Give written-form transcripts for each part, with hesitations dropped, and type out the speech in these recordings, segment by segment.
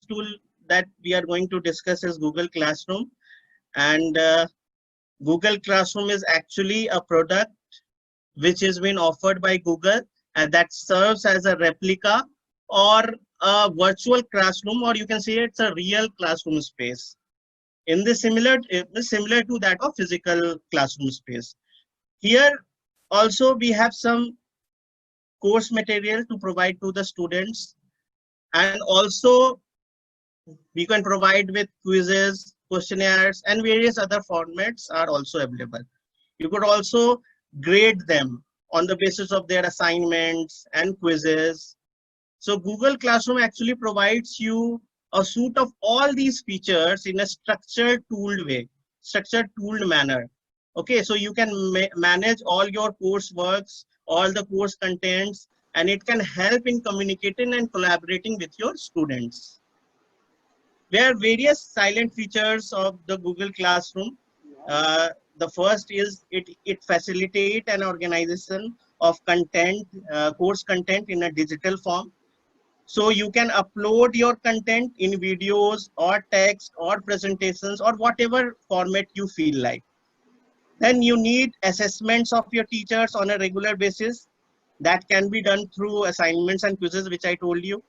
tool that we are going to discuss is Google Classroom. And Google Classroom is actually a product which is being offered by Google, and that serves as a replica or a virtual classroom, or you can say it's a real classroom space. In this similar to that of physical classroom space. Here also we have some course material to provide to the students, and also we can provide with quizzes, questionnaires, and various other formats are also available. You could also grade them on the basis of their assignments and quizzes. So Google Classroom actually provides you a suite of all these features in a structured tooled way, structured tooled manner. Okay, so you can manage all your courseworks, all the course contents, and it can help in communicating and collaborating with your students. There are various silent features of the Google Classroom. The first is it facilitates an organization of content, course content in a digital form. So you can upload your content in videos or text or presentations or whatever format you feel like. Then you need assessments of your teachers on a regular basis. That can be done through assignments and quizzes, which I told you.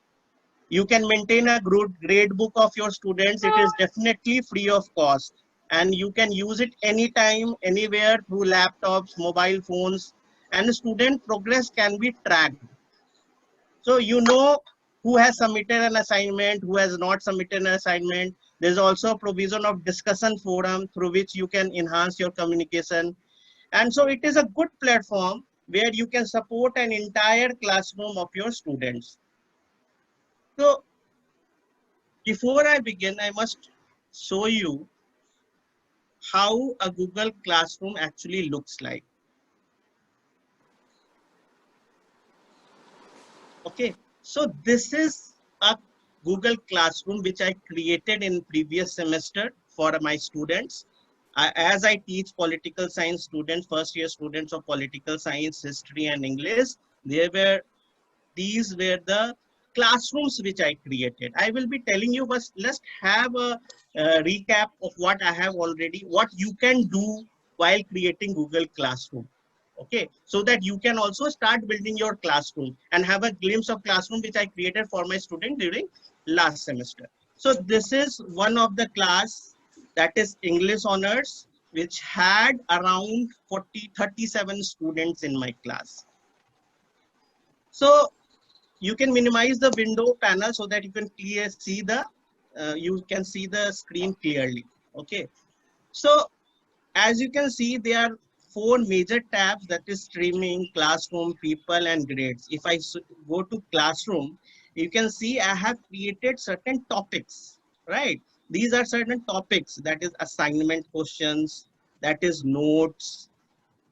You can maintain a grade book of your students. It is definitely free of cost, and you can use it anytime, anywhere through laptops, mobile phones, and student progress can be tracked. So you know who has submitted an assignment, who has not submitted an assignment. There's also a provision of discussion forum through which you can enhance your communication. And so it is a good platform where you can support an entire classroom of your students. So before I begin, I must show you how a Google Classroom actually looks like. Okay, so this is a Google Classroom which I created in previous semester for my students. As I teach political science students, first year students of political science, history and English, these were the classrooms which I created. I will be telling you, but let's have a recap of what I have already, what you can do while creating Google Classroom. Okay, so that you can also start building your classroom and have a glimpse of classroom which I created for my student during last semester. So this is one of the class, that is English honors, which had around 37 students in my class. So you can minimize the window panel so that you can you can see the screen clearly. Okay, so as you can see, there are 4 major tabs, that is streaming, classroom, people and grades. If I go to classroom, you can see I have created certain topics, right? These are certain topics, that is assignment questions, that is notes.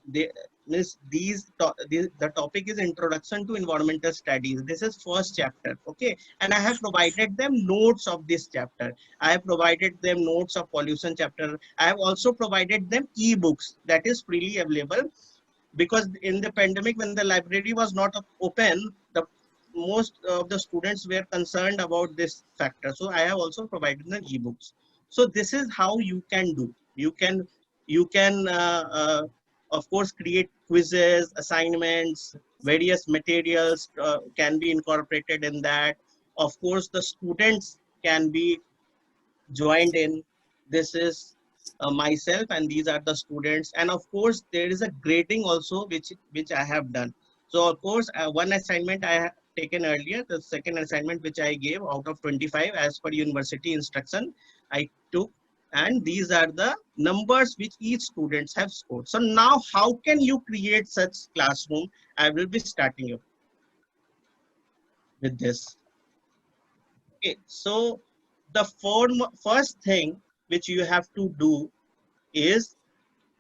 They, the topic is introduction to environmental studies. This is first chapter. Okay, and I have provided them notes of this chapter. I have provided them notes of pollution chapter. I have also provided them ebooks that is freely available, because in the pandemic, when the library was not open, the most of the students were concerned about this factor. So I have also provided them ebooks. So this is how you can do. You can of course create quizzes, assignments, various materials can be incorporated in that. Of course the students can be joined in. This is myself and these are the students, and of course there is a grading also which I have done. So of course one assignment I have taken earlier, the second assignment which I gave out of 25 as per university instruction I took, and these are the numbers which each students have scored. So now how can you create such classroom? I will be starting you with this. Okay, so the first thing which you have to do is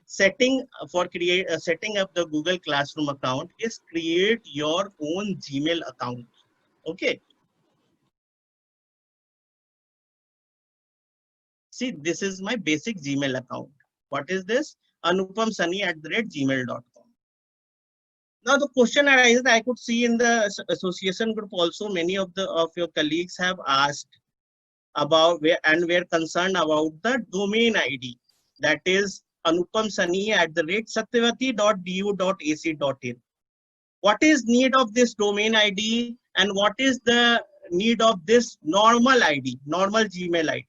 setting up the Google Classroom account is create your own Gmail account. Okay, see, this is my basic Gmail account. What is this? anupamsani@gmail.com. Now the question arises, I could see in the association group also many of your colleagues have asked about and we are concerned about the domain ID, that is anupamsani@satyavati.du.ac.in. What is need of this domain ID and what is the need of this normal ID, normal Gmail ID?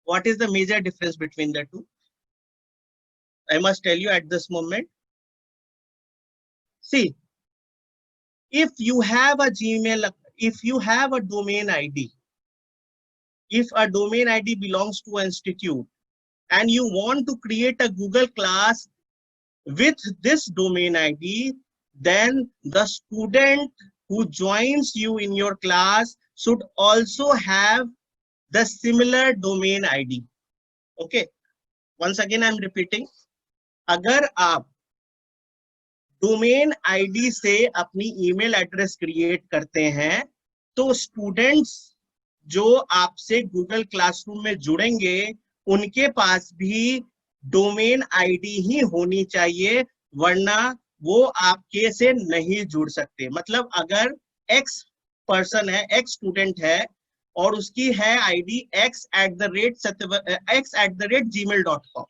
What is the major difference between the two? I must tell you at this moment. See, if you have a Gmail, if you have a domain ID, if a domain ID belongs to an institute and you want to create a Google class with this domain ID, then the student who joins you in your class should also have the similar domain ID. Okay. Once again, I'm repeating. अगर आप domain ID से अपनी email address create करते हैं तो students जो आपसे Google classroom में जुड़ेंगे उनके पास भी डोमेन आईडी ही होनी चाहिए, वरना वो आपके से नहीं जुड़ सकते। मतलब अगर एक्स पर्सन है, एक्स स्टूडेंट है और उसकी है आईडी x@gmail.com,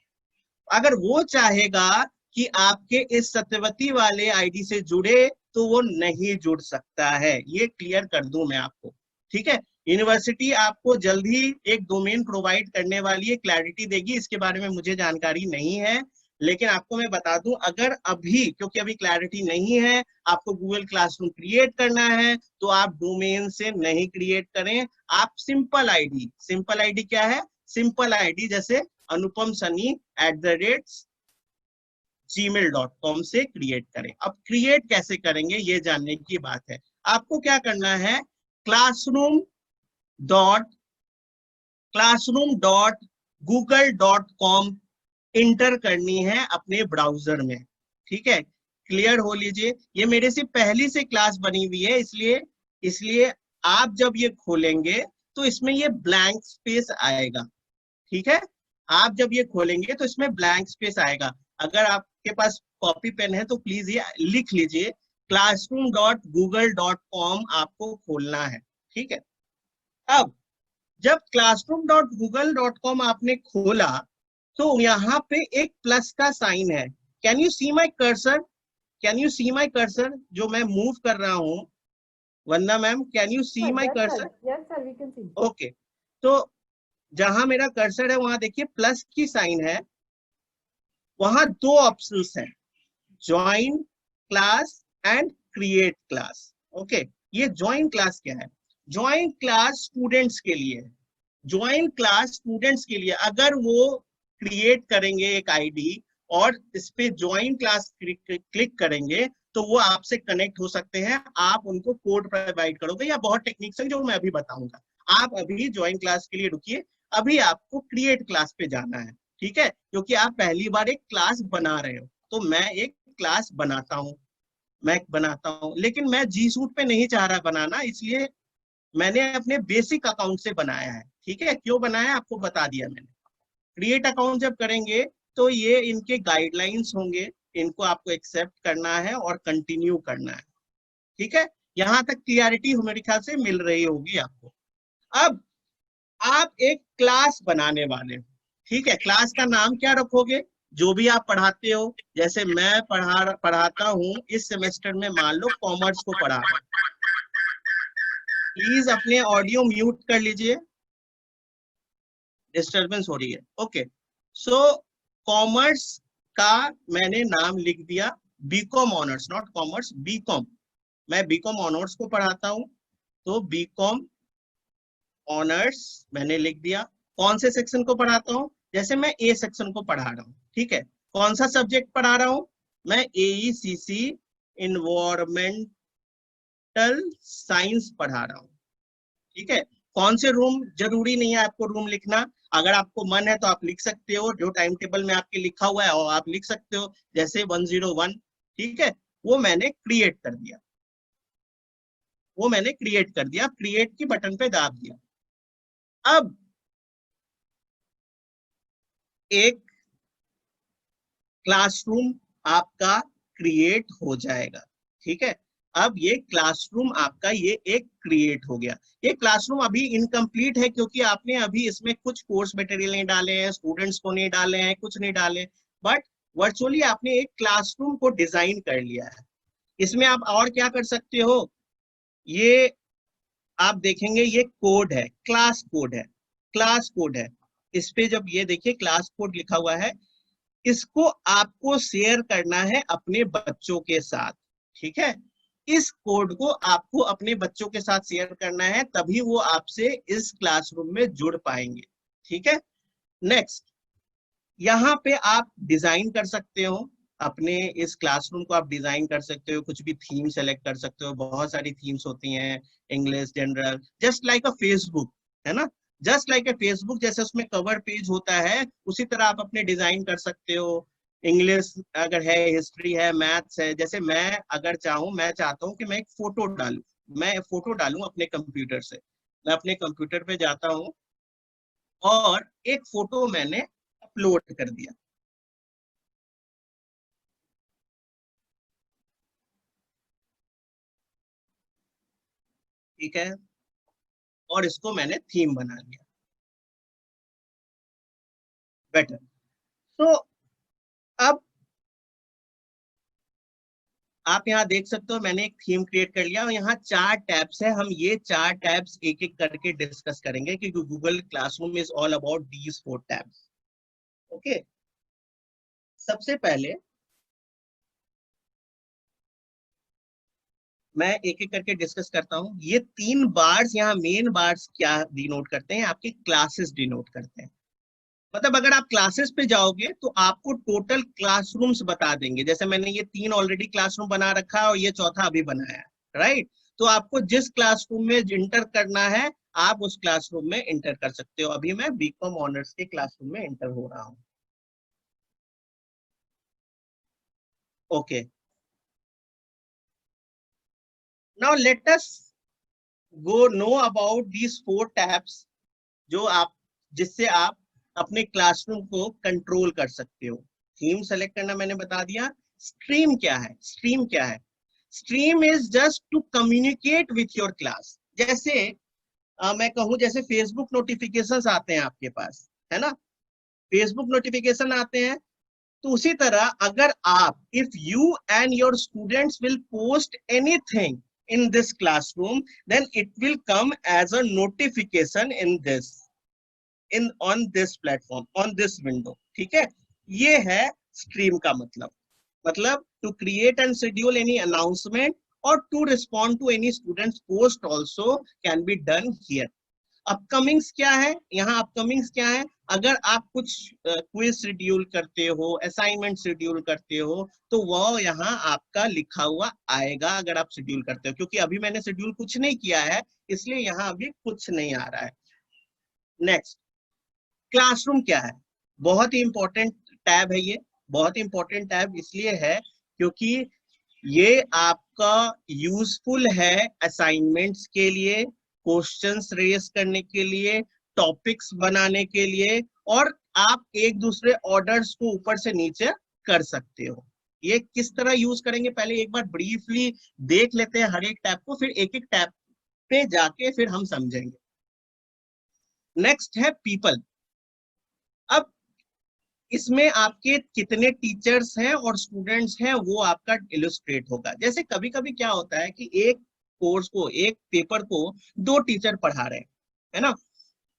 अगर वो चाहेगा कि आपके इस सत्यवती वाले आईडी से जुड़े तो वो नहीं जुड़ सकता है। ये क्लियर कर दूं मैं आपको, ठीक है। यूनिवर्सिटी आपको जल्द ही एक डोमेन प्रोवाइड करने वाली है, क्लैरिटी देगी, इसके बारे में मुझे जानकारी नहीं है, लेकिन आपको मैं बता दूं, अगर अभी, क्योंकि अभी क्लैरिटी नहीं है, आपको गूगल क्लासरूम क्रिएट करना है तो आप डोमेन से नहीं क्रिएट करें, आप सिंपल आईडी क्या है, सिंपल आईडी जैसे anupamsani@gmail.com से क्रिएट करें। अब क्रिएट कैसे करेंगे ये जानने की बात है। आपको क्या करना है, classroom.google.com इंटर करनी है अपने ब्राउजर में, ठीक है। क्लियर हो लीजिए, ये मेरे से पहली से क्लास बनी हुई है, इसलिए आप जब ये खोलेंगे तो इसमें ये ब्लैंक स्पेस आएगा, ठीक है। आप जब ये खोलेंगे तो इसमें ब्लैंक स्पेस आएगा। अगर आपके पास कॉपी पेन है तो प्लीज ये लिख लीजिए, classroom.google.com आपको खोलना है, ठीक है। अब जब classroom.google.com आपने खोला तो यहाँ पे एक प्लस का साइन है। Can you see my cursor, जो मैं मूव कर रहा हूँ? Vandana ma'am, can you see my cursor? Yes sir, we can see. Okay, तो जहां मेरा कर्सर है वहां देखिए प्लस की साइन है, वहां दो ऑप्शंस हैं, join class and create class. Okay, ये ज्वाइन क्लास क्या है? ज्वाइन क्लास स्टूडेंट्स के लिए है, ज्वाइन क्लास स्टूडेंट्स के लिए। अगर वो क्रिएट करेंगे एक आईडी और इस पे ज्वाइन क्लास क्लिक करेंगे तो वो आपसे कनेक्ट हो सकते हैं, आप उनको कोड प्रोवाइड करोगे या बहुत टेक्निक्स हैं जो मैं अभी बताऊंगा। आप अभी ज्वाइन क्लास के लिए रुकिए, अभी आपको क्रिएट क्लास पे जाना है, ठीक है, क्योंकि आप पहली बार एक क्लास बना रहे हो। तो मैं एक क्लास बनाता हूँ, लेकिन मैं जी सूट पे नहीं चाह रहा बनाना, इसलिए मैंने अपने बेसिक अकाउंट से बनाया है, ठीक है। क्यों बनाया आपको बता दिया मैंने। क्रिएट अकाउंट जब करेंगे तो ये इनके गाइडलाइंस होंगे, इनको आपको एक्सेप्ट करना है और कंटिन्यू करना है, ठीक है। यहां तक क्लियरिटी मेरे ख्याल से मिल रही होगी आपको। अब आप एक क्लास बनाने वाले हो, ठीक है। क्लास का नाम क्या रखोगे? जो भी आप पढ़ाते हो, जैसे मैं पढ़ाता हूँ इस सेमेस्टर में, मान लो कॉमर्स को पढ़ा रहा हूं, प्लीज अपने ऑडियो म्यूट कर लीजिए, डिस्टरबेंस हो रही है। ओके, सो कॉमर्स का मैंने नाम लिख दिया, BCom honours, not commerce, BCom. मैं बीकॉम ऑनर्स को पढ़ाता हूं तो बीकॉम ऑनर्स मैंने लिख दिया। कौन से सेक्शन को पढ़ाता हूं? जैसे मैं ए सेक्शन को पढ़ा रहा हूं, ठीक है। कौन सा सब्जेक्ट पढ़ा रहा हूं? मैं AECC इन्वायरमेंटल साइंस पढ़ा रहा हूं, ठीक है। कौन से रूम? जरूरी नहीं है आपको रूम लिखना, अगर आपको मन है तो आप लिख सकते हो, जो टाइम टेबल में आपके लिखा हुआ है और आप लिख सकते हो, जैसे 101, ठीक है। वो मैंने क्रिएट कर दिया, क्रिएट की बटन पे दाब दिया। अब एक क्लासरूम आपका क्रिएट हो जाएगा, ठीक है। अब ये क्लासरूम आपका ये एक क्रिएट हो गया। ये क्लासरूम अभी इनकम्प्लीट है क्योंकि आपने अभी इसमें कुछ कोर्स मटेरियल नहीं डाले हैं, स्टूडेंट्स को नहीं डाले हैं, कुछ नहीं डाले, बट वर्चुअली आपने एक क्लासरूम को डिजाइन कर लिया है। इसमें आप और क्या कर सकते हो, ये आप देखेंगे ये कोड है, क्लास कोड है, क्लास कोड है। इस पे जब ये देखिए क्लास कोड लिखा हुआ है, इसको आपको शेयर करना है अपने बच्चों के साथ, ठीक है। इस कोड को आपको अपने बच्चों के साथ शेयर करना है, तभी वो आपसे इस क्लासरूम में जुड़ पाएंगे, ठीक है। नेक्स्ट, यहाँ पे आप डिजाइन कर सकते हो अपने इस क्लासरूम को, आप डिजाइन कर सकते हो, कुछ भी थीम सेलेक्ट कर सकते हो, बहुत सारी थीम्स होती हैं, इंग्लिश, जनरल, जस्ट लाइक अ फेसबुक, है ना। जस्ट लाइक ए फेसबुक जैसे उसमें कवर पेज होता है, उसी तरह आप अपने डिजाइन कर सकते हो। इंग्लिश अगर है, हिस्ट्री है, मैथ्स है, जैसे मैं अगर चाहूँ, मैं चाहता हूँ कि मैं एक फोटो डालूं, मैं फोटो डालूं अपने कंप्यूटर से, मैं अपने कंप्यूटर पे जाता हूँ और एक फोटो मैंने अपलोड कर दिया, ठीक है, और इसको मैंने थीम बना लिया, बेटर। तो अब आप यहाँ देख सकते हो मैंने एक थीम क्रिएट कर लिया और यहाँ 4 टैब्स है। हम ये 4 टैब्स एक एक करके डिस्कस करेंगे क्योंकि Google classroom is all about these 4 tabs. Okay, सबसे पहले मैं एक एक करके डिस्कस करता हूँ। ये 3 बार्स, यहाँ मेन बार्स क्या डिनोट करते हैं, आपके क्लासेस डिनोट करते हैं। मतलब अगर आप क्लासेस पे जाओगे तो आपको टोटल क्लासरूम्स बता देंगे। जैसे मैंने ये 3 ऑलरेडी क्लासरूम बना रखा है और ये चौथा अभी बनाया है, राइट। तो आपको जिस क्लासरूम में इंटर करना है, आप उस क्लासरूम में इंटर कर सकते हो। अभी मैं बीकॉम ऑनर्स के क्लासरूम में इंटर हो रहा हूँ। Okay, now let us go know about these 4 tabs, जो आप, जिससे आप अपने क्लासरूम को कंट्रोल कर सकते हो। थीम सेलेक्ट करना मैंने बता दिया। स्ट्रीम क्या है, स्ट्रीम क्या है, stream is just to communicate with your class. जैसे मैं कहूँ, जैसे फेसबुक नोटिफिकेशंस आते हैं आपके पास, है ना, फेसबुक नोटिफिकेशन आते हैं, तो उसी तरह अगर आप, if you and your students will post anything in this classroom, then it will come as a notification in this, in on this platform, on this window, ठीक है। ये है स्ट्रीम का मतलब। मतलब to create and schedule any announcement और to respond to any students post also can be done here. Upcomings क्या है, यहाँ अपकमिंग्स क्या है, अगर आप कुछ क्विज शेड्यूल करते हो, असाइनमेंट शेड्यूल करते हो, तो वो यहाँ आपका लिखा हुआ आएगा अगर आप शेड्यूल करते हो। क्योंकि अभी मैंने शेड्यूल कुछ नहीं किया है, इसलिए यहाँ अभी कुछ नहीं आ रहा है। नेक्स्ट, क्लासरूम क्या है, बहुत ही इंपॉर्टेंट टैब है ये। बहुत ही इंपॉर्टेंट टैब इसलिए है क्योंकि ये आपका यूजफुल है असाइनमेंट्स के लिए, क्वेश्चंस रेज करने के लिए, टॉपिक्स बनाने के लिए, और आप एक दूसरे ऑर्डर्स को ऊपर से नीचे कर सकते हो। ये किस तरह यूज करेंगे, पहले एक बार ब्रीफली देख लेते हैं हर एक टैब को, फिर एक एक टैब पे जाके फिर हम समझेंगे। नेक्स्ट है पीपल। अब इसमें आपके कितने टीचर्स हैं और स्टूडेंट्स हैं वो आपका इलस्ट्रेट होगा। जैसे कभी कभी क्या होता है कि एक कोर्स को, एक पेपर को 2 टीचर पढ़ा रहे हैं, है ना।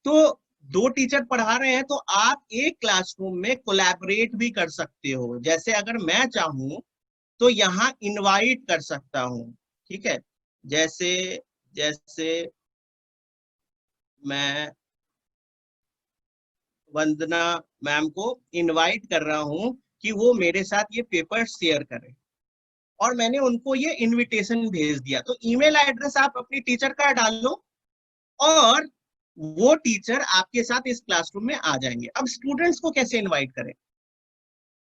तो 2 टीचर पढ़ा रहे हैं तो आप एक क्लासरूम में कोलैबोरेट भी कर सकते हो। जैसे अगर मैं चाहूं तो यहाँ इनवाइट कर सकता हूँ, ठीक है। जैसे जैसे मैं वंदना मैम को इनवाइट कर रहा हूं कि वो मेरे साथ ये पेपर शेयर करें, और मैंने उनको ये इनविटेशन भेज दिया। तो ईमेल एड्रेस आप अपनी टीचर का डाल लो और वो टीचर आपके साथ इस क्लासरूम में आ जाएंगे। अब स्टूडेंट्स को कैसे इनवाइट करें,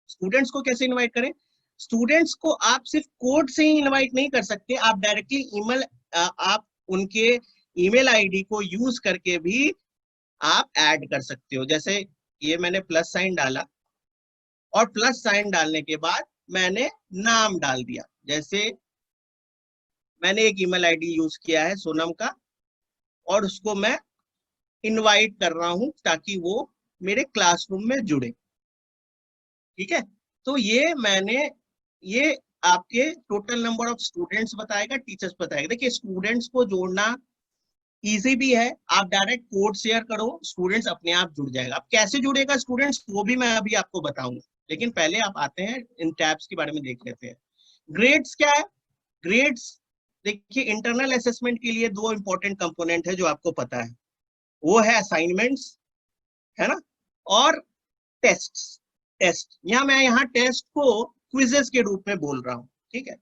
स्टूडेंट्स को कैसे इनवाइट करें, स्टूडेंट्स को आप सिर्फ कोड से ही इनवाइट नहीं कर सकते, आप डायरेक्टली ईमेल, आप उनके ईमेल आईडी को यूज करके भी आप ऐड कर सकते हो। जैसे ये मैंने प्लस साइन डाला और प्लस साइन डालने के बाद मैंने नाम डाल दिया, जैसे मैंने एक ईमेल आईडी यूज किया है सोनम का, और उसको मैं इनवाइट कर रहा हूं ताकि वो मेरे क्लासरूम में जुड़े। ठीक है, तो ये आपके टोटल नंबर ऑफ स्टूडेंट्स बताएगा, टीचर्स बताएगा। देखिए स्टूडेंट्स को जोड़ना इजी भी है, आप डायरेक्ट कोड शेयर करो, स्टूडेंट्स अपने आप जुड़ जाएगा। अब कैसे जुड़ेगा स्टूडेंट्स वो भी मैं अभी आपको बताऊंगा, लेकिन पहले आप आते हैं इन टैब्स के बारे में देख लेते हैं। ग्रेड्स क्या है? ग्रेड्स देखिए इंटरनल असेसमेंट के लिए दो इंपॉर्टेंट कंपोनेंट है जो आपको पता है, वो है असाइनमेंट्स, है ना, और टेस्ट। यहाँ टेस्ट को क्विजेस के रूप में बोल रहा हूँ। ठीक है,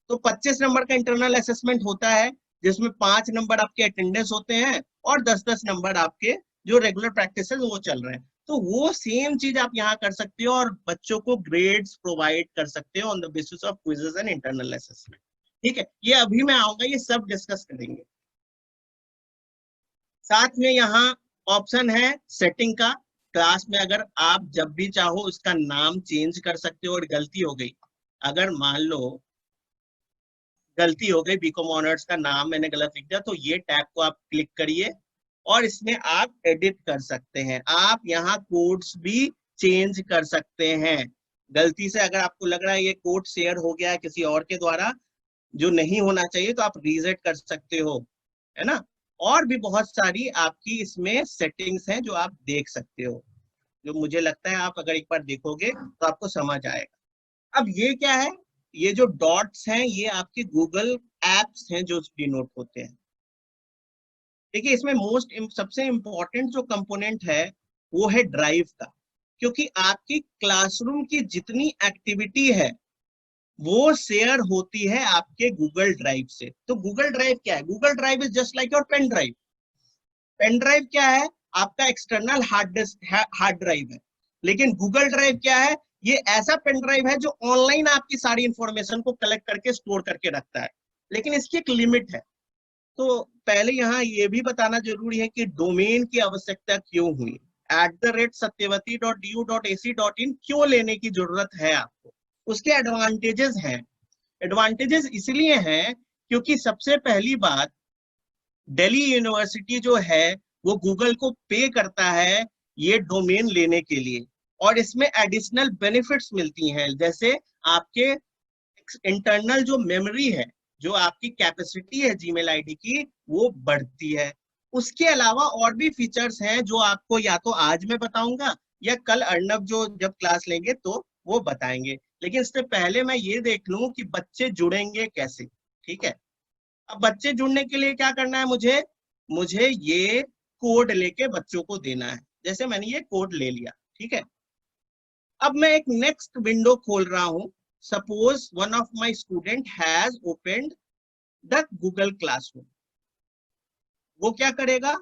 तो 25 नंबर का इंटरनल असेसमेंट होता है, जिसमें 5 नंबर आपके अटेंडेंस होते हैं और 10-10 नंबर आपके जो रेगुलर प्रैक्टिस है वो चल रहे हैं। तो वो सेम चीज आप यहाँ कर सकते हो और बच्चों को ग्रेड्स प्रोवाइड कर सकते हो on the basis of quizzes and internal assessment. ठीक है, ये अभी मैं आऊंगा, ये सब डिस्कस करेंगे। साथ में यहाँ ऑप्शन है सेटिंग का। क्लास में अगर आप जब भी चाहो उसका नाम चेंज कर सकते हो, और गलती हो गई, अगर मान लो गलती हो गई, बीकॉम ऑनर्स का नाम मैंने गलत लिख दिया, तो ये टैब को आप क्लिक करिए और इसमें आप एडिट कर सकते हैं। आप यहाँ कोड्स भी चेंज कर सकते हैं। गलती से अगर आपको लग रहा है ये कोड शेयर हो गया है किसी और के द्वारा जो नहीं होना चाहिए, तो आप रीसेट कर सकते हो, है ना। और भी बहुत सारी आपकी इसमें सेटिंग्स हैं जो आप देख सकते हो, जो मुझे लगता है आप अगर एक बार देखोगे तो आपको समझ आएगा। अब ये क्या है? ये जो डॉट्स हैं ये आपके गूगल एप्स हैं जो डिनोट होते हैं। देखिए इसमें सबसे इंपॉर्टेंट जो कंपोनेंट है वो है ड्राइव का, क्योंकि आपकी क्लासरूम की जितनी एक्टिविटी है वो शेयर होती है आपके गूगल ड्राइव से। तो गूगल ड्राइव क्या है? Google drive is just like your pen drive. Pen drive क्या है? आपका एक्सटर्नल हार्ड ड्राइव है। लेकिन गूगल ड्राइव क्या है? ये ऐसा पेन ड्राइव है जो ऑनलाइन आपकी सारी इंफॉर्मेशन को कलेक्ट करके स्टोर करके रखता है, लेकिन इसकी एक लिमिट है। तो पहले यहाँ ये भी बताना जरूरी है कि डोमेन की आवश्यकता क्यों हुई। @satyavati.du.ac.in क्यों लेने की जरूरत है आपको? उसके एडवांटेजेस हैं। एडवांटेजेस इसलिए हैं क्योंकि सबसे पहली बात, दिल्ली यूनिवर्सिटी जो है वो गूगल को पे करता है ये डोमेन लेने के लिए, और इसमें एडिशनल बेनिफिट्स मिलती हैं, जैसे आपके इंटरनल जो मेमोरी है, जो आपकी कैपेसिटी है जीमेल आईडी की, वो बढ़ती है। उसके अलावा और भी फीचर्स हैं जो आपको या तो आज मैं बताऊंगा या कल अर्नब जो जब क्लास लेंगे तो वो बताएंगे। लेकिन इससे पहले मैं ये देख लूं कि बच्चे जुड़ेंगे कैसे। ठीक है, अब बच्चे जुड़ने के लिए क्या करना है? मुझे ये कोड लेके बच्चों को देना है। जैसे मैंने ये कोड ले लिया, ठीक है, अब मैं एक नेक्स्ट विंडो खोल रहा हूं। Suppose one of my student has opened the Google classroom. वो क्या करेगा?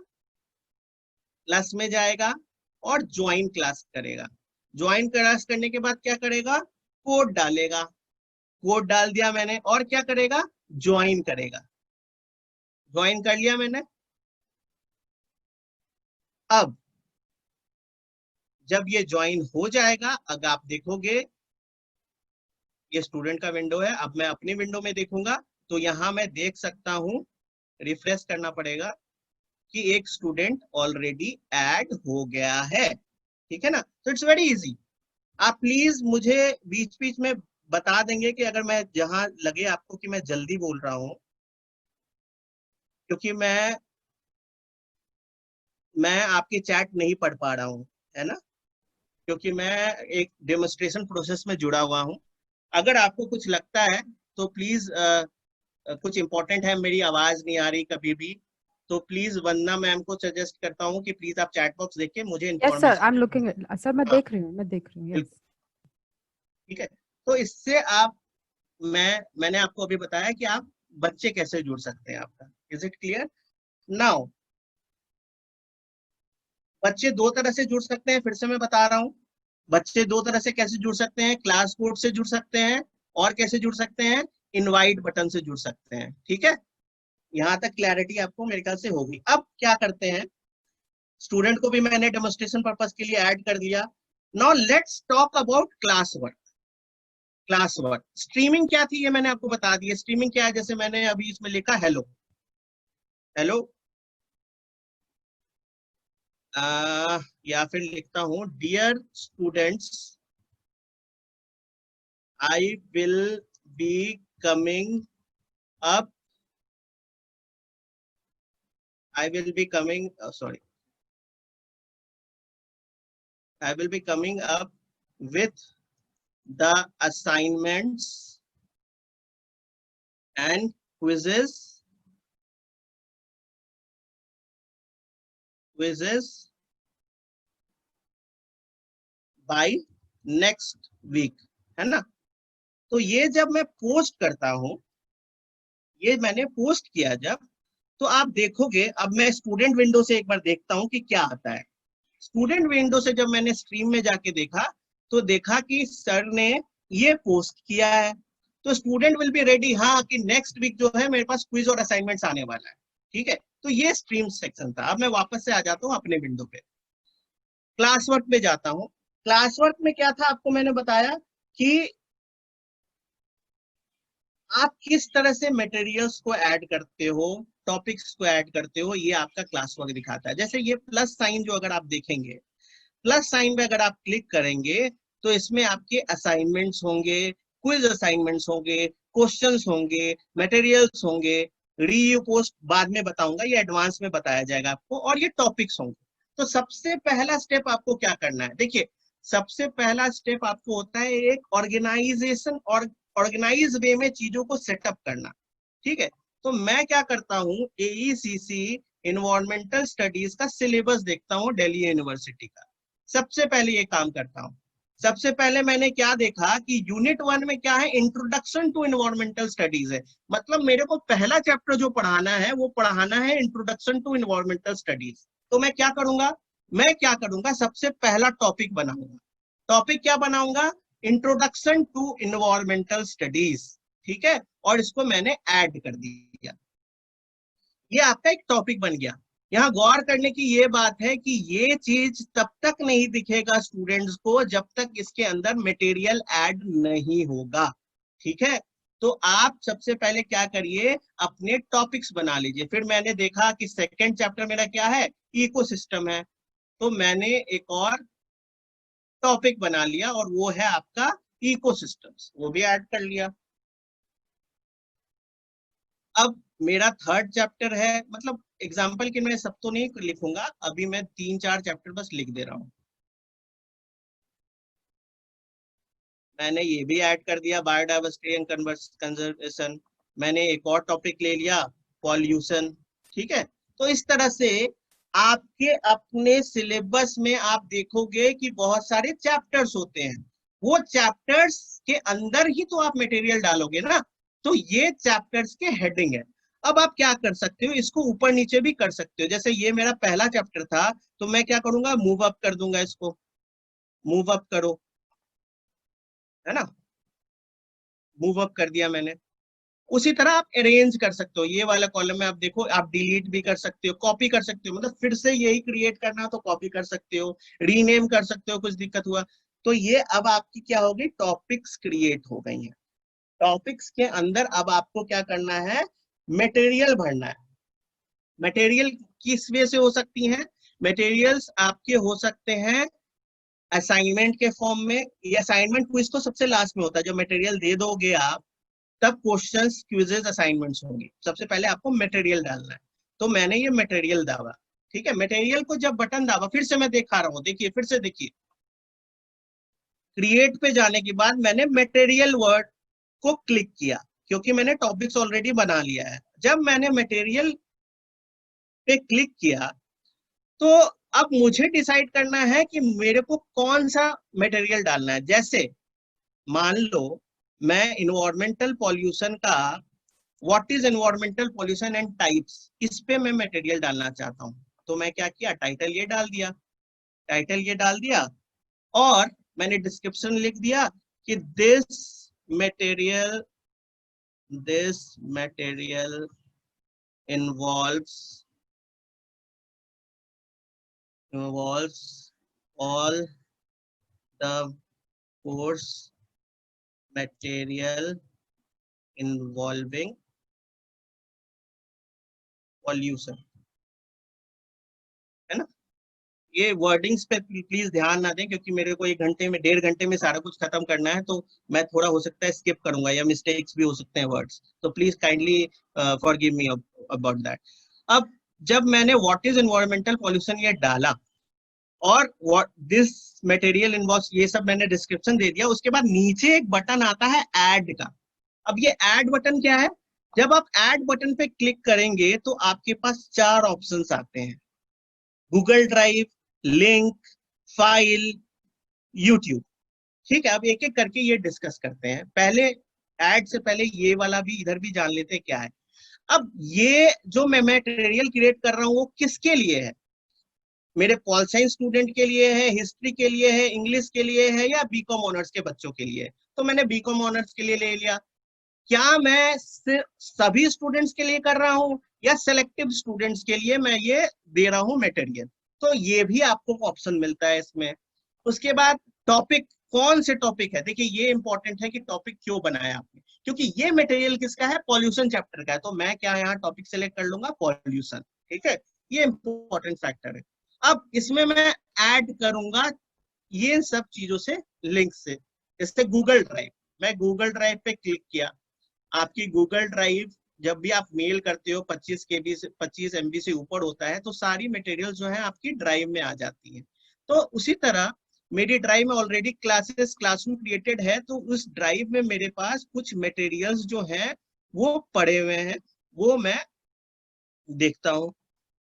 क्लास में जाएगा और ज्वाइन क्लास करेगा। ज्वाइन क्लास करने के बाद क्या करेगा? कोड डालेगा। कोड डाल दिया मैंने, और क्या करेगा? ज्वाइन करेगा। ज्वाइन कर लिया मैंने। अब जब ये ज्वाइन हो जाएगा, अगर आप देखोगे ये स्टूडेंट का विंडो है, अब मैं अपनी विंडो में देखूंगा तो यहां मैं देख सकता हूं, रिफ्रेश करना पड़ेगा, कि एक स्टूडेंट ऑलरेडी ऐड हो गया है। ठीक है ना, तो इट्स वेरी इजी। आप प्लीज मुझे बीच बीच में बता देंगे कि अगर मैं जहां लगे आपको कि मैं जल्दी बोल रहा हूं, क्योंकि मैं आपकी चैट नहीं पढ़ पा रहा हूं, है ना, क्योंकि मैं एक डेमोन्स्ट्रेशन प्रोसेस में जुड़ा हुआ हूं। अगर आपको कुछ लगता है तो प्लीज, कुछ इंपॉर्टेंट है, मेरी आवाज नहीं आ रही कभी भी, तो प्लीज वंदना मैम को सजेस्ट करता हूँ कि प्लीज आप चैट बॉक्स देखिए, मुझे yes sir, I am information. Looking. Sir मैं हाँ देख रही हूँ, मैं देख रही हूँ। यस। बिल्कुल, ठीक है। तो इससे आप, मैंने आपको अभी बताया कि आप बच्चे कैसे जुड़ सकते हैं आपका। Is it clear now? बच्चे दो तरह से जुड़ सकते हैं, फिर से मैं बता रहा हूँ। बच्चे दो तरह से कैसे जुड़ सकते हैं? क्लास कोड से जुड़ सकते हैं, और कैसे जुड़ सकते हैं? इनवाइट बटन से जुड़ सकते हैं। ठीक है, यहाँ तक क्लैरिटी आपको मेरे ख्याल से होगी। अब क्या करते हैं, स्टूडेंट को भी मैंने डेमोन्स्ट्रेशन पर्पस के लिए ऐड कर दिया। Now let's talk about class work. Class work. Streaming क्या थी ये मैंने आपको बता दिया। स्ट्रीमिंग क्या है, जैसे मैंने अभी इसमें लिखा हेलो हेलो, या फिर लिखता हूं dear students, I will be coming up, I will be coming sorry, I will be coming up with the assignments and quizzes by next week, है ना। तो ये जब मैं पोस्ट करता हूं, ये मैंने पोस्ट किया जब, तो आप देखोगे, अब मैं स्टूडेंट विंडो से एक बार देखता हूं कि क्या आता है। स्टूडेंट विंडो से जब मैंने स्ट्रीम में जाके देखा, तो देखा कि सर ने ये पोस्ट किया है। तो स्टूडेंट विल बी रेडी, हाँ, कि नेक्स्ट वीक जो है मेरे पास क्विज और असाइनमेंट्स आने वाला है। ठीक है, तो ये स्ट्रीम सेक्शन था। अब मैं वापस से आ जाता हूँ अपने विंडो पे, क्लास वर्क में जाता हूँ। क्लास वर्क में क्या था, आपको मैंने बताया कि आप किस तरह से मटेरियल्स को ऐड करते हो, टॉपिक्स को ऐड करते हो, ये आपका क्लास वर्क दिखाता है। जैसे ये प्लस साइन जो अगर आप देखेंगे, प्लस साइन पे अगर आप क्लिक करेंगे, तो इसमें आपके असाइनमेंट्स होंगे, क्विज असाइनमेंट्स होंगे, क्वेश्चंस होंगे, मटेरियल्स होंगे, रीयू पोस्ट बाद में बताऊंगा, ये एडवांस में बताया जाएगा आपको, और ये टॉपिक्स होंगे। तो सबसे पहला स्टेप आपको क्या करना है, देखिए, सबसे पहला स्टेप आपको होता है एक ऑर्गेनाइजेशन और ऑर्गेनाइज वे में चीजों को सेटअप करना। ठीक है, तो मैं क्या करता हूँ, एईसीसी इन्वायरमेंटल स्टडीज का सिलेबस देखता हूँ दिल्ली यूनिवर्सिटी का। सबसे पहले ये काम करता हूँ। सबसे पहले मैंने क्या देखा कि यूनिट 1 में क्या है, इंट्रोडक्शन टू इन्वायरमेंटल स्टडीज है। मतलब मेरे को पहला चैप्टर जो पढ़ाना है वो पढ़ाना है इंट्रोडक्शन टू इन्वायरमेंटल स्टडीज। तो मैं क्या करूंगा, सबसे पहला टॉपिक बनाऊंगा। टॉपिक क्या बनाऊंगा, इंट्रोडक्शन टू इन्वायरमेंटल स्टडीज। ठीक है, और इसको मैंने ऐड कर दिया, ये आपका एक टॉपिक बन गया। यहाँ गौर करने की ये बात है कि ये चीज तब तक नहीं दिखेगा स्टूडेंट्स को जब तक इसके अंदर मटेरियल ऐड नहीं होगा। ठीक है, तो आप सबसे पहले क्या करिए, अपने टॉपिक्स बना लीजिए। फिर मैंने देखा कि सेकंड चैप्टर मेरा क्या है, इकोसिस्टम है, तो मैंने एक और टॉपिक बना लिया और वो है आपका इकोसिस्टम्स, वो भी ऐड कर लिया। अब मेरा थर्ड चैप्टर है, मतलब एग्जाम्पल के मैं सब तो नहीं लिखूंगा, अभी मैं 3-4 चैप्टर बस लिख दे रहा हूँ। मैंने ये भी ऐड कर दिया, बायोडाइवर्सिटी एंड कंजर्वेशन। मैंने एक और टॉपिक ले लिया, पॉल्यूशन। ठीक है, तो इस तरह से आपके अपने सिलेबस में आप देखोगे कि बहुत सारे चैप्टर्स होते हैं, वो चैप्टर्स के अंदर ही तो आप मटेरियल डालोगे ना। तो ये चैप्टर्स के हेडिंग है। अब आप क्या कर सकते हो, इसको ऊपर नीचे भी कर सकते हो। जैसे ये मेरा पहला चैप्टर था, तो मैं क्या करूंगा, मूव अप कर दूंगा इसको, मूव अप करो, है ना, मूव अप कर दिया मैंने। उसी तरह आप अरेंज कर सकते हो, ये वाला कॉलम में आप देखो, आप डिलीट भी कर सकते हो, कॉपी कर सकते हो, मतलब फिर से यही क्रिएट करना तो कॉपी कर सकते हो, रीनेम कर सकते हो, कुछ दिक्कत हुआ तो। ये अब आपकी क्या होगी, टॉपिक्स क्रिएट हो गई हैं। टॉपिक्स के अंदर अब आपको क्या करना है, मटेरियल भरना है। मटेरियल किस वे से हो सकती हैं, मटेरियल्स आपके हो सकते हैं असाइनमेंट के फॉर्म में। ये असाइनमेंट क्विज तो सबसे लास्ट में होता है, जब मटेरियल दे दोगे आप, तब क्वेश्चंस क्विजेस असाइनमेंट्स होंगे। सबसे पहले आपको मटेरियल डालना है, तो मैंने ये मटेरियल दावा। ठीक है, मटेरियल को जब बटन दाबा, फिर से मैं दिखा रहा हूँ, देखिए फिर से देखिए, क्रिएट पे जाने के बाद मैंने मटेरियल वर्ड को क्लिक किया, क्योंकि मैंने टॉपिक्स ऑलरेडी बना लिया है। जब मैंने मटेरियल पे क्लिक किया, तो अब मुझे डिसाइड करना है कि मेरे को कौन सा मटेरियल डालना है। जैसे मान लो मैं इन्वायरमेंटल पॉल्यूशन का, what is environmental pollution and types, इस पे मैं मटेरियल डालना चाहता हूँ। तो मैं क्या किया, टाइटल ये डाल दिया, टाइटल ये डाल दिया, और मैंने डिस्क्रिप्शन लिख दिया कि material this material involves involves all the course material involving pollution, है ना। ये वर्डिंग्स पे प्लीज ध्यान ना दें, क्योंकि मेरे को 1 घंटे में 1.5 घंटे में सारा कुछ खत्म करना है, तो मैं थोड़ा हो सकता है स्किप करूंगा या मिस्टेक्स भी हो सकते हैं वर्ड्स, तो please kindly forgive me about that. अब जब मैंने व्हाट इज एनवायरमेंटल पॉल्यूशन ये डाला और व्हाट दिस मटेरियल इन्वॉल्व्स, ये सब मैंने डिस्क्रिप्शन दे दिया, उसके बाद नीचे एक बटन आता है ऐड का। अब ये ऐड बटन क्या है? जब आप ऐड बटन पे क्लिक करेंगे तो आपके पास 4 ऑप्शंस आते हैं, Google drive, link, file, YouTube. ठीक है, अब एक एक करके ये डिस्कस करते हैं। पहले ऐड से पहले ये वाला भी इधर भी जान लेते हैं क्या है। अब ये जो मैं मटेरियल क्रिएट कर रहा हूँ वो किसके लिए है? मेरे पॉल साइंस स्टूडेंट के लिए है, हिस्ट्री के लिए है, इंग्लिश के लिए है, या बीकॉम ऑनर्स के बच्चों के लिए? तो मैंने बीकॉम ऑनर्स के लिए ले लिया। क्या मैं सिर्फ सभी स्टूडेंट्स के लिए कर रहा हूँ या सेलेक्टिव स्टूडेंट्स के लिए मैं ये दे रहा हूँ मटेरियल? तो ये भी आपको ऑप्शन मिलता है इसमें। उसके बाद टॉपिक, कौन से टॉपिक है? देखिए ये इंपॉर्टेंट है कि टॉपिक क्यों बनाया आपने, क्योंकि ये मटेरियल किसका है? पॉल्यूशन चैप्टर का है। तो मैं क्या यहाँ टॉपिक सेलेक्ट कर लूंगा? पॉल्यूशन। ठीक है, ये इंपॉर्टेंट फैक्टर है। अब इसमें मैं ऐड करूंगा ये सब चीजों से लिंक से, जैसे गूगल ड्राइव। मैं गूगल ड्राइव पे क्लिक किया। आपकी गूगल ड्राइव जब भी आप मेल करते हो 25 KB से 25 MB से ऊपर होता है तो सारी मटेरियल जो है आपकी ड्राइव में आ जाती है। तो उसी तरह मेरी ड्राइव में ऑलरेडी क्लासेस क्लासरूम क्रिएटेड है, तो उस ड्राइव में मेरे पास कुछ मटेरियल्स जो हैं वो पड़े हुए हैं, वो मैं देखता हूँ।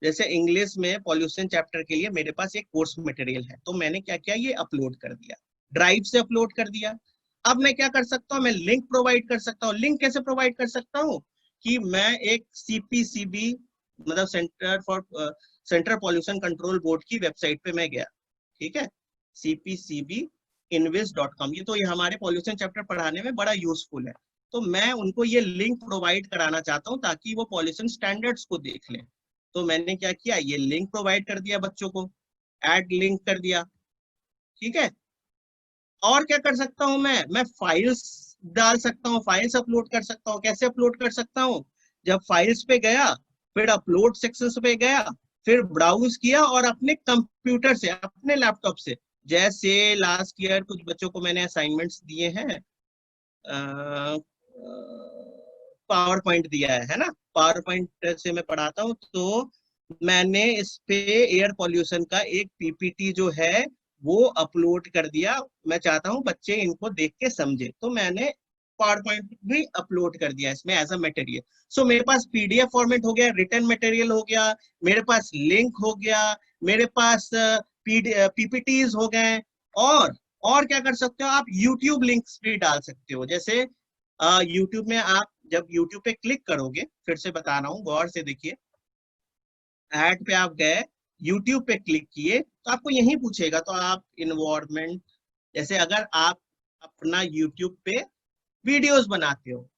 जैसे इंग्लिश में पॉल्यूशन चैप्टर के लिए मेरे पास एक कोर्स मटेरियल है, तो मैंने क्या किया, ये अपलोड कर दिया, ड्राइव से अपलोड कर दिया। अब मैं क्या कर सकता हूँ? मैं लिंक प्रोवाइड कर सकता हूँ। लिंक कैसे प्रोवाइड कर सकता हूँ? कि मैं एक CPCB, मतलब सेंट्रल पॉल्यूशन कंट्रोल बोर्ड की वेबसाइट पे मैं गया। ठीक है, cpcbinvis.com, ये हमारे पॉल्यूशन चैप्टर पढ़ाने में बड़ा यूजफुल है। तो मैं उनको ये लिंक प्रोवाइड कराना चाहता हूँ ताकि वो पॉल्यूशन स्टैंडर्ड्स को देख लें। तो मैंने क्या किया, ये लिंक प्रोवाइड कर दिया बच्चों को, ऐड लिंक कर दिया। ठीक है, और क्या कर सकता हूं मैं फाइल्स डाल सकता हूँ, फाइल्स अपलोड कर सकता हूँ। कैसे अपलोड कर सकता हूँ? जब फाइल्स पे गया, फिर अपलोड सेक्शन पे गया, फिर ब्राउज किया और अपने कंप्यूटर से, अपने लैपटॉप से, जैसे लास्ट ईयर कुछ बच्चों को मैंने असाइनमेंट्स दिए हैं, पावर पॉइंट दिया है ना, पावर पॉइंट से मैं पढ़ाता हूँ, तो मैंने इस पे एयर पॉल्यूशन का एक PPT जो है वो अपलोड कर दिया। मैं चाहता हूँ बच्चे इनको देख के समझे, तो मैंने पावर पॉइंट भी अपलोड कर दिया इसमें एज अ मटेरियल। सो मेरे पास PDF फॉर्मेट हो गया, रिटर्न मटेरियल हो गया, मेरे पास लिंक हो गया, मेरे पास PPTs हो गए। और क्या कर सकते हो आप? यूट्यूब लिंक्स भी डाल सकते हो। जैसे यूट्यूब में आप जब यूट्यूब पे क्लिक करोगे, फिर से बता रहा हूँ, गौर से देखिए, ऐड पे आप गए, यूट्यूब पे क्लिक किए, तो आपको यही पूछेगा, तो आप इन्वायरमेंट, जैसे अगर आप अपना यूट्यूब पे वीडियोस बनाते हो,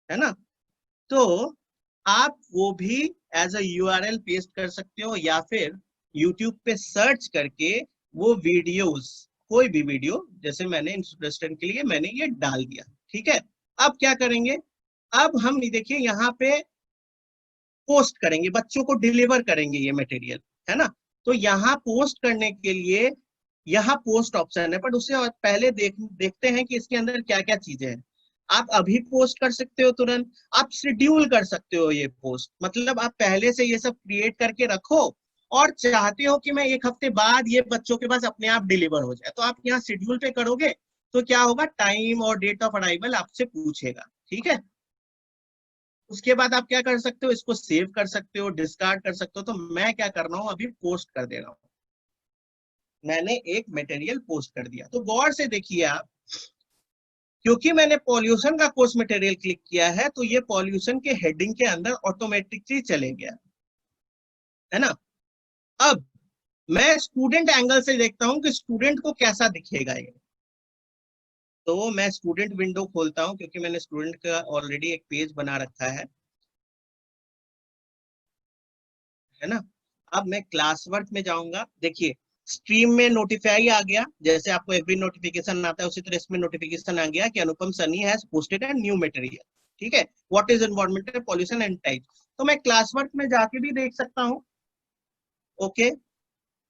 है ना, तो आप वो भी एज अ URL पेस्ट कर सकते हो, या फिर यूट्यूब पे सर्च करके वो वीडियोस, कोई भी वीडियो, जैसे मैंने इंस्टूडेंट के लिए मैंने ये डाल दिया। ठीक है, अब क्या करेंगे? अब हम देखिए यहाँ पे पोस्ट करेंगे, बच्चों को डिलीवर करेंगे ये मटेरियल, है ना। तो यहाँ पोस्ट करने के लिए यहाँ पोस्ट ऑप्शन है, पर उससे पहले देखते हैं कि इसके अंदर क्या क्या चीजें हैं। आप अभी पोस्ट कर सकते हो तुरंत, आप शेड्यूल कर सकते हो ये पोस्ट, मतलब आप पहले से ये सब क्रिएट करके रखो और चाहते हो कि मैं 1 हफ्ते बाद ये बच्चों के पास अपने आप डिलीवर हो जाए, तो आप यहाँ शेड्यूल पे करोगे, तो क्या होगा, टाइम और डेट ऑफ अराइवल आपसे पूछेगा। ठीक है, उसके बाद आप क्या कर सकते हो, इसको सेव कर सकते हो, डिस्कार्ड कर सकते हो। तो मैं क्या कर रहा हूँ, अभी पोस्ट कर दे रहा हूँ, मैंने एक मटेरियल पोस्ट कर दिया। तो गौर से देखिए आप, क्योंकि मैंने पॉल्यूशन का कोर्स मटेरियल क्लिक किया है, तो ये पॉल्यूशन के हेडिंग के अंदर ऑटोमेटिकली चले गया, है ना। अब मैं स्टूडेंट एंगल से देखता हूं कि स्टूडेंट को कैसा दिखेगा ये। तो मैं स्टूडेंट विंडो खोलता हूं, क्योंकि मैंने स्टूडेंट का ऑलरेडी एक पेज बना रखा है ना। अब मैं क्लास वर्क में जाऊंगा। देखिए स्ट्रीम में नोटिफाई आ गया, जैसे आपको एवरी नोटिफिकेशन आता है उसी तरह इसमें नोटिफिकेशन आ गया कि Anupam Sunny has posted a new material. ठीक है, what is environmental pollution and type. तो मैं क्लास वर्क में जाके भी देख सकता हूँ। ओके,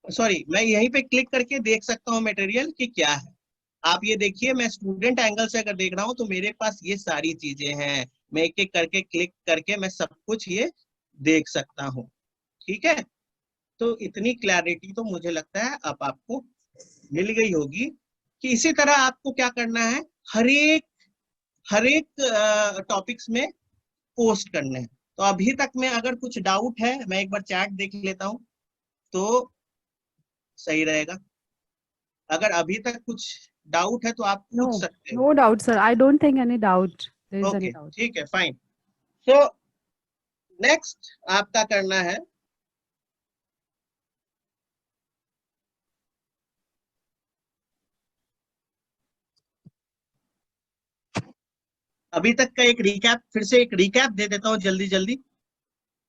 सॉरी, मैं यहीं पे क्लिक करके देख सकता हूँ मटेरियल कि क्या है। आप ये देखिए, मैं स्टूडेंट एंगल से अगर देख रहा हूँ तो मेरे पास ये सारी चीजें हैं, मैं एक एक करके क्लिक करके मैं सब कुछ ये देख सकता हूँ। ठीक है, तो इतनी क्लैरिटी तो मुझे लगता है अब आपको मिल गई होगी कि इसी तरह आपको क्या करना है, हर एक टॉपिक्स में पोस्ट करने हैं। तो अभी तक में अगर कुछ डाउट है, मैं एक बार चैट देख लेता हूँ तो सही रहेगा। अगर अभी तक कुछ डाउट है तो आप पूछ No, सकते हो। no doubt, sir. I don't think any doubt. There is any okay, doubt. ठीक है, फाइन। तो नेक्स्ट आपका करना है, अभी तक का एक रिकैप, फिर से एक रिकैप दे देता हूँ जल्दी जल्दी।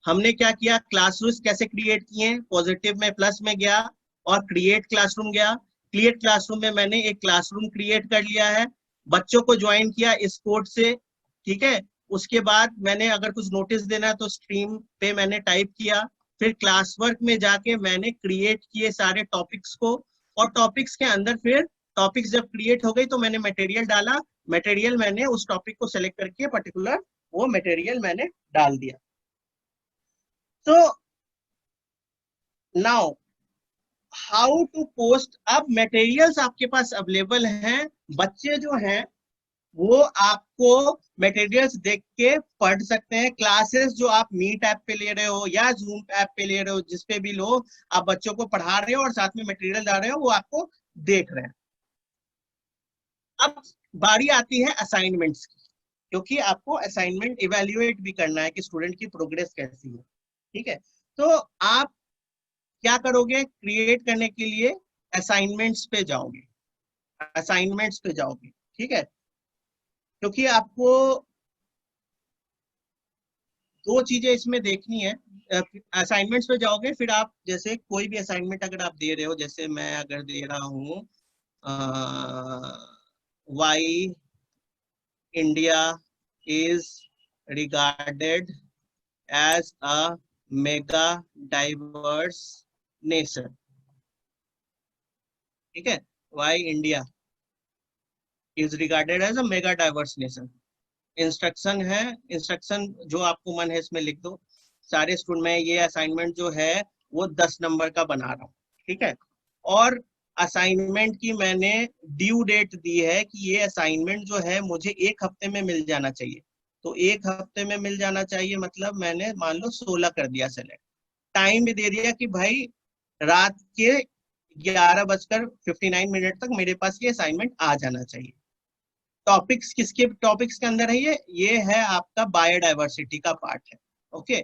हमने क्या किया, क्लासरूम कैसे क्रिएट किए, पॉजिटिव में प्लस में गया और क्रिएट क्लासरूम गया। क्रिएट क्लासरूम में मैंने एक क्लासरूम क्रिएट कर लिया है, बच्चों को ज्वाइन किया इस कोड से। ठीक है, उसके बाद मैंने अगर कुछ नोटिस देना है तो स्ट्रीम पे मैंने टाइप किया, फिर क्लास वर्क में जाके मैंने क्रिएट किए सारे टॉपिक्स को, और टॉपिक्स के अंदर फिर टॉपिक्स जब क्रिएट हो गई तो मैंने मटेरियल डाला, मटेरियल मैंने उस टॉपिक को सेलेक्ट करके पर्टिकुलर वो मटेरियल मैंने डाल दिया। तो नाउ हाउ टू पोस्ट, अब मटेरियल्स आपके पास अवेलेबल हैं, बच्चे जो हैं वो आपको मटेरियल्स देख के पढ़ सकते हैं। क्लासेस जो आप मीट ऐप पे ले रहे हो या जूम ऐप पे ले रहे हो, जिस पे भी लो, आप बच्चों को पढ़ा रहे हो और साथ में मटेरियल डाल रहे हो, वो आपको देख रहे हैं। अब बारी आती है असाइनमेंट्स की, क्योंकि आपको असाइनमेंट इवेल्युएट भी करना है कि स्टूडेंट की प्रोग्रेस कैसी है। ठीक है, तो आप क्या करोगे, क्रिएट करने के लिए असाइनमेंट्स पे जाओगे, असाइनमेंट्स पे जाओगे। ठीक है, क्योंकि आपको दो चीजें इसमें देखनी है। असाइनमेंट्स पे जाओगे, फिर आप जैसे कोई भी असाइनमेंट अगर आप दे रहे हो, जैसे मैं अगर दे रहा हूँ why India is regarded as a mega diverse nation. ठीक है, why India is regarded as a mega diverse nation. Instruction है, इंस्ट्रक्शन जो आपको मन है इसमें लिख दो। सारे स्टूडेंट में ये असाइनमेंट जो है वो 10 नंबर का बना रहा हूँ। ठीक है, और असाइनमेंट की मैंने ड्यू डेट दी है कि ये असाइनमेंट जो है मुझे 1 हफ्ते में मिल जाना चाहिए। तो 1 हफ्ते में मिल जाना चाहिए मतलब मैंने मान लो 16 कर दिया सेलेक्ट। टाइम भी दे दिया कि भाई रात के 11:59 तक मेरे पास ये असाइनमेंट आ जाना चाहिए। टॉपिक्स किसके टॉपिक्स के अंदर है, ये है आपका बायोडाइवर्सिटी का पार्ट है। ओके,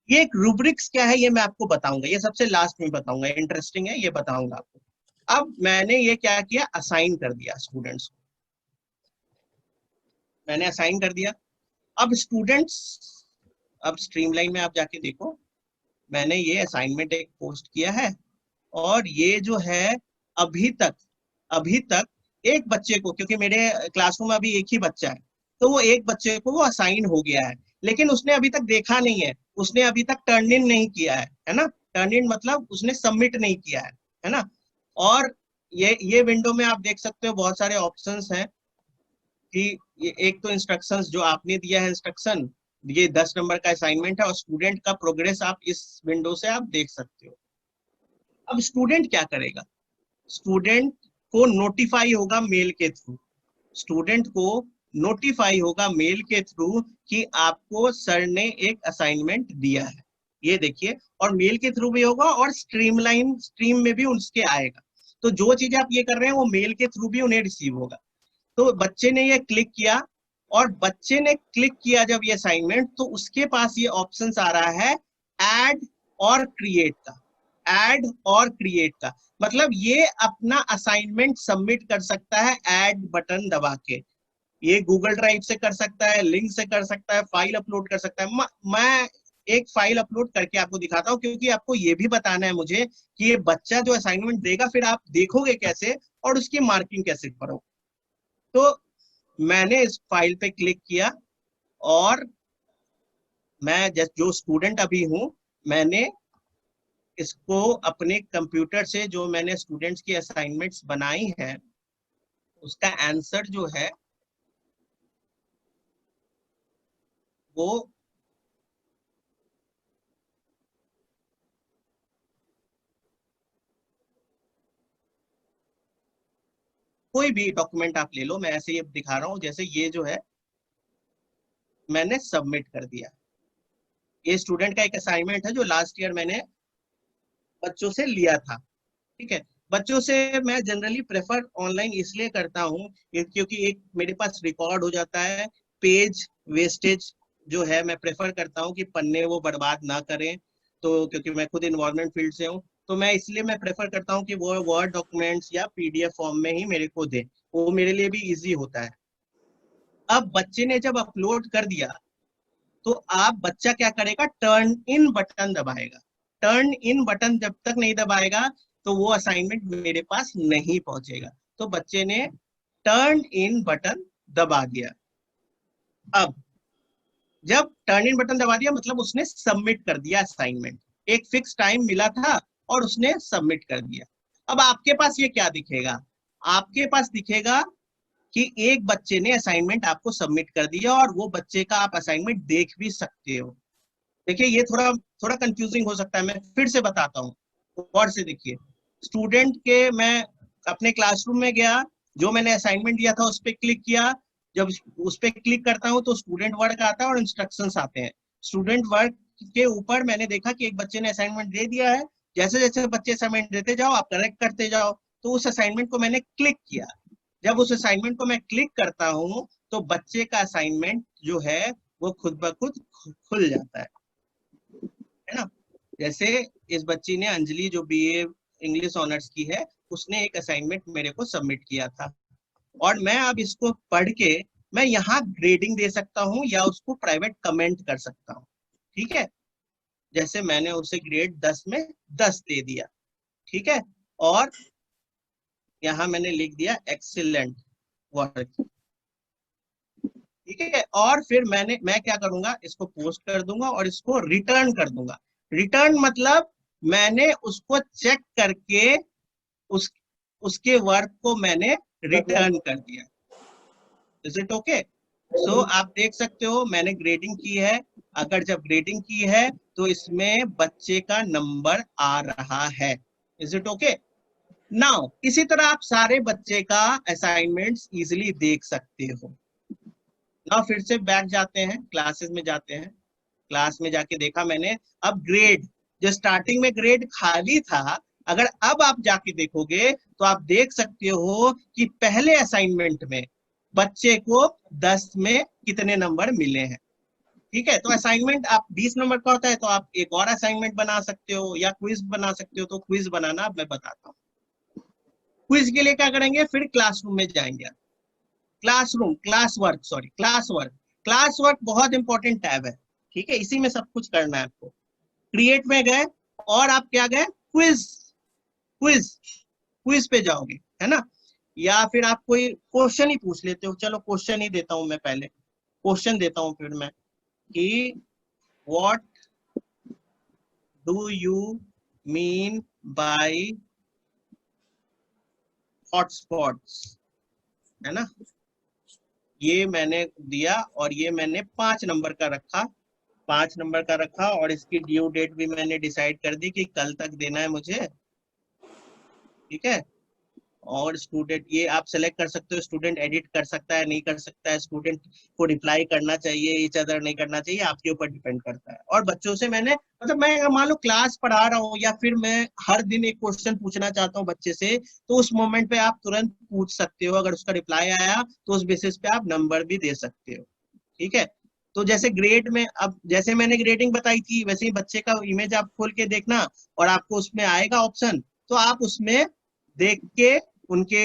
ये एक रूब्रिक्स क्या है ये मैं आपको बताऊंगा, ये सबसे लास्ट में बताऊंगा, इंटरेस्टिंग है, ये बताऊंगा आपको। अब मैंने ये क्या किया, असाइन कर दिया स्टूडेंट्स को, मैंने असाइन कर दिया। अब स्टूडेंट्स, अब स्ट्रीमलाइन में आप जाके देखो, मैंने ये असाइनमेंट एक पोस्ट किया है, और ये जो है अभी तक एक बच्चे को, क्योंकि मेरे क्लासरूम में अभी एक ही बच्चा है, तो वो एक बच्चे को वो असाइन हो गया है, लेकिन उसने अभी तक देखा नहीं है, उसने अभी तक टर्न इन नहीं किया है ना। टर्न इन मतलब उसने सबमिट नहीं किया है ना। और ये विंडो में आप देख सकते हो बहुत सारे ऑप्शंस हैं कि ये एक तो इंस्ट्रक्शंस जो आपने दिया है, इंस्ट्रक्शन, ये 10 नंबर का असाइनमेंट है, और स्टूडेंट का प्रोग्रेस आप इस विंडो से आप देख सकते हो। अब स्टूडेंट क्या करेगा, स्टूडेंट को नोटिफाई होगा मेल के थ्रू, स्टूडेंट को नोटिफाई होगा मेल के थ्रू कि आपको सर ने एक असाइनमेंट दिया है, ये देखिए, और मेल के थ्रू भी होगा और स्ट्रीम में भी उसके आएगा। तो जो चीजें आप ये कर रहे हैं वो मेल के थ्रू भी उन्हें रिसीव होगा। तो बच्चे ने ये क्लिक किया, और बच्चे ने क्लिक किया जब ये असाइनमेंट, तो उसके पास ये ऑप्शन आ रहा है ऐड और क्रिएट का, ऐड और क्रिएट का, मतलब ये अपना असाइनमेंट सबमिट कर सकता है ऐड बटन दबा के। ये गूगल ड्राइव से कर सकता है, लिंक से कर सकता है, फाइल अपलोड कर सकता है। मैं एक फाइल अपलोड करके आपको दिखाता हूँ, क्योंकि आपको ये भी बताना है मुझे कि ये बच्चा जो असाइनमेंट देगा फिर आप देखोगे कैसे और उसकी मार्किंग कैसे करो। तो मैंने इस फाइल पे क्लिक किया और मैं जो स्टूडेंट अभी हूं, मैंने इसको अपने कंप्यूटर से जो मैंने स्टूडेंट्स की असाइनमेंट्स बनाई है उसका आंसर जो है वो कोई भी डॉक्यूमेंट आप ले लो, मैं ऐसे ही दिखा रहा हूँ। जैसे ये जो है मैंने सबमिट कर दिया। ये स्टूडेंट का एक असाइनमेंट है जो लास्ट ईयर मैंने बच्चों से लिया था। ठीक है, बच्चों से मैं जनरली प्रेफर ऑनलाइन इसलिए करता हूँ क्योंकि एक मेरे पास रिकॉर्ड हो जाता है। पेज वेस्टेज जो है मैं प्रेफर करता हूँ कि पन्ने वो बर्बाद ना करें। तो क्योंकि मैं खुद इन्वायरमेंट फील्ड से हूँ, तो मैं इसलिए मैं प्रेफर करता हूँ कि वो वर्ड डॉक्यूमेंट्स या पीडीएफ फॉर्म में ही मेरे को दे, वो मेरे लिए भी इजी होता है। अब बच्चे ने जब अपलोड कर दिया तो आप बच्चा क्या करेगा, टर्न इन बटन दबाएगा। टर्न इन बटन जब तक नहीं दबाएगा तो वो असाइनमेंट मेरे पास नहीं पहुंचेगा। तो बच्चे ने टर्न इन बटन दबा दिया। अब जब टर्न इन बटन दबा दिया मतलब उसने सबमिट कर दिया असाइनमेंट। एक फिक्स टाइम मिला था और उसने सबमिट कर दिया। अब आपके पास ये क्या दिखेगा, आपके पास दिखेगा कि एक बच्चे ने असाइनमेंट आपको सबमिट कर दिया और वो बच्चे का आप असाइनमेंट देख भी सकते हो। देखिए ये थोड़ा थोड़ा कंफ्यूजिंग हो सकता है, मैं फिर से बताता हूँ, गौर से देखिए। स्टूडेंट के मैं अपने क्लासरूम में गया, जो मैंने असाइनमेंट दिया था उस पर क्लिक किया। जब उस पर क्लिक करता हूँ तो स्टूडेंट वर्क आता है और इंस्ट्रक्शंस आते हैं। स्टूडेंट वर्क के ऊपर मैंने देखा कि एक बच्चे ने असाइनमेंट दे दिया है। जैसे जैसे बच्चे असाइनमेंट देते जाओ आप करेक्ट करते जाओ। तो उस असाइनमेंट को मैंने क्लिक किया। जब उस असाइनमेंट को मैं क्लिक करता हूँ तो बच्चे का असाइनमेंट जो है वो खुद ब खुद खुल जाता है ना। जैसे इस बच्ची ने, अंजलि, जो बीए इंग्लिश ऑनर्स की है, उसने एक असाइनमेंट मेरे को सबमिट किया था और मैं अब इसको पढ़ के मैं यहाँ ग्रेडिंग दे सकता हूँ या उसको प्राइवेट कमेंट कर सकता हूँ। ठीक है, जैसे मैंने उसे ग्रेड 10 में 10 दे दिया। ठीक है, और यहाँ मैंने लिख दिया एक्सीलेंट वर्क। ठीक है, और फिर मैं क्या करूंगा, इसको पोस्ट कर दूंगा और इसको रिटर्न कर दूंगा। रिटर्न मतलब मैंने उसको चेक करके उस उसके वर्क को मैंने रिटर्न कर दिया। Is it okay? सो आप देख सकते हो मैंने ग्रेडिंग की है। अगर जब ग्रेडिंग की है तो इसमें बच्चे का नंबर आ रहा है। Is it okay? नाउ इसी तरह आप सारे बच्चे का असाइनमेंट्स इजिली देख सकते हो। ना फिर से बैक जाते हैं, क्लासेस में जाते हैं। क्लास में जाके देखा मैंने, अब ग्रेड, जो स्टार्टिंग में ग्रेड खाली था, अगर अब आप जाके देखोगे तो आप देख सकते हो कि पहले असाइनमेंट में बच्चे को 10 में कितने नंबर मिले हैं। ठीक है, तो असाइनमेंट आप 20 नंबर का होता है तो आप एक और असाइनमेंट बना सकते हो या क्विज बना सकते हो। तो क्विज बनाना मैं बताता हूँ। क्विज के लिए क्या करेंगे, फिर क्लासरूम में जाएंगे। क्लास वर्क, क्लास वर्क बहुत इंपॉर्टेंट टैब है। ठीक है, इसी में सब कुछ करना है आपको। क्रिएट में गए और आप क्या गए, क्विज क्विज क्विज पे जाओगे, है ना। या फिर आप कोई क्वेश्चन ही पूछ लेते हो। चलो क्वेश्चन ही देता हूं मैं, पहले क्वेश्चन देता हूं फिर मैं, कि what do you mean by hotspots, है ना। ये मैंने दिया और ये मैंने 5 नंबर का रखा, 5 नंबर का रखा और इसकी ड्यू डेट भी मैंने डिसाइड कर दी कि कल तक देना है मुझे। ठीक है, और स्टूडेंट ये आप सेलेक्ट कर सकते हो, स्टूडेंट एडिट कर सकता है नहीं कर सकता है, स्टूडेंट को रिप्लाई करना चाहिए ईच अदर नहीं करना चाहिए, आपके ऊपर डिपेंड करता है। और बच्चों से मैंने, मतलब मैं अगर मान लो क्लास पढ़ा रहा हूँ या फिर मैं हर दिन एक क्वेश्चन पूछना चाहता हूँ बच्चे से, तो उस मोमेंट पे आप तुरंत पूछ सकते हो। अगर उसका रिप्लाई आया तो उस बेसिस पे आप नंबर भी दे सकते हो। ठीक है, तो जैसे ग्रेड में, अब जैसे मैंने ग्रेडिंग बताई थी वैसे ही बच्चे का इमेज आप खोल के देखना और आपको उसमें आएगा ऑप्शन, तो आप उसमें देख के उनके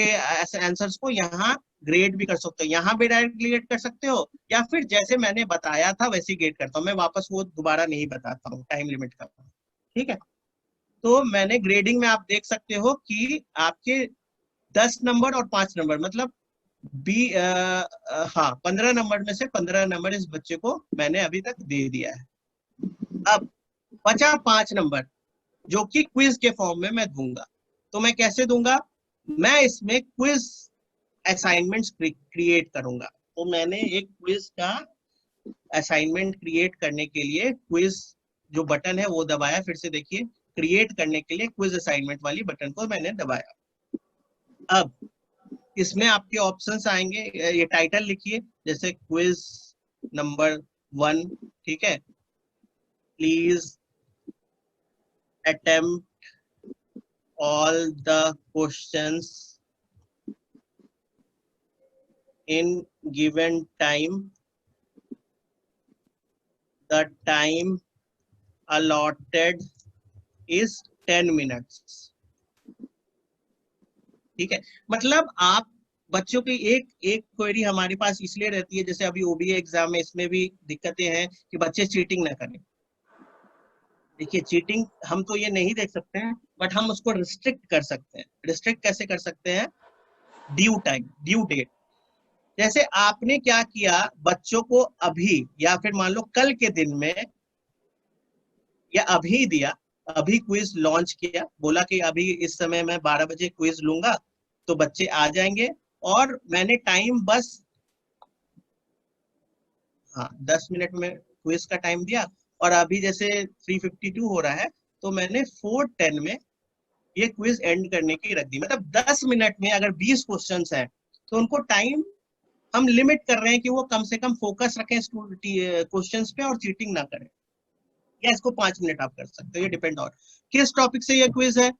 आंसर्स को यहाँ ग्रेड भी कर सकते हो, यहाँ भी डायरेक्ट ग्रेड कर सकते हो, या फिर जैसे मैंने बताया था वैसे ग्रेड करता हूँ मैं, वापस वो दोबारा नहीं बताता हूँ टाइम लिमिट का। ठीक है, तो मैंने ग्रेडिंग में आप देख सकते हो कि आपके 10 नंबर और 5 नंबर, मतलब हाँ 15 नंबर में से 15 नंबर इस बच्चे को मैंने अभी तक दे दिया है। अब बचा 5 नंबर जो कि क्विज के फॉर्म में मैं दूंगा। तो मैं कैसे दूंगा, मैं इसमें क्विज असाइनमेंट्स क्रिएट करूंगा। तो मैंने एक क्विज का असाइनमेंट क्रिएट करने के लिए क्विज जो बटन है वो दबाया, फिर से देखिए क्रिएट करने के लिए क्विज असाइनमेंट वाली बटन को मैंने दबाया। अब इसमें आपके ऑप्शंस आएंगे, ये टाइटल लिखिए जैसे क्विज नंबर 1, ठीक है, please attempt all the questions in given time. The time allotted is 10 minutes. ठीक है, मतलब आप बच्चों की एक एक क्वेरी हमारे पास इसलिए रहती है, जैसे अभी ओबीए एग्जाम में इसमें भी दिक्कतें हैं कि बच्चे चीटिंग ना करें। देखिए चीटिंग हम तो ये नहीं देख सकते हैं, बट हम उसको रिस्ट्रिक्ट कर सकते हैं। रिस्ट्रिक्ट कैसे कर सकते हैं, ड्यू टाइम, ड्यू डेट। जैसे आपने क्या किया, बच्चों को अभी या फिर मान लो कल के दिन में या अभी दिया, अभी क्विज लॉन्च किया, बोला कि अभी इस समय मैं 12 बजे क्विज लूंगा, तो बच्चे आ जाएंगे। और मैंने टाइम बस हाँ 10 मिनट में क्विज का टाइम दिया, और अभी जैसे 3:52 हो रहा है, तो मैंने 4:10 में ये क्विज एंड करने की रख दी। मतलब 10 मिनट में अगर 20 क्वेश्चंस हैं तो उनको टाइम हम लिमिट कर रहे हैं कि वो कम से कम फोकस रखें क्वेश्चंस पे और चीटिंग ना करें। या इसको 5 मिनट आप कर सकते हो, ये डिपेंड और किस टॉपिक से ये क्विज है।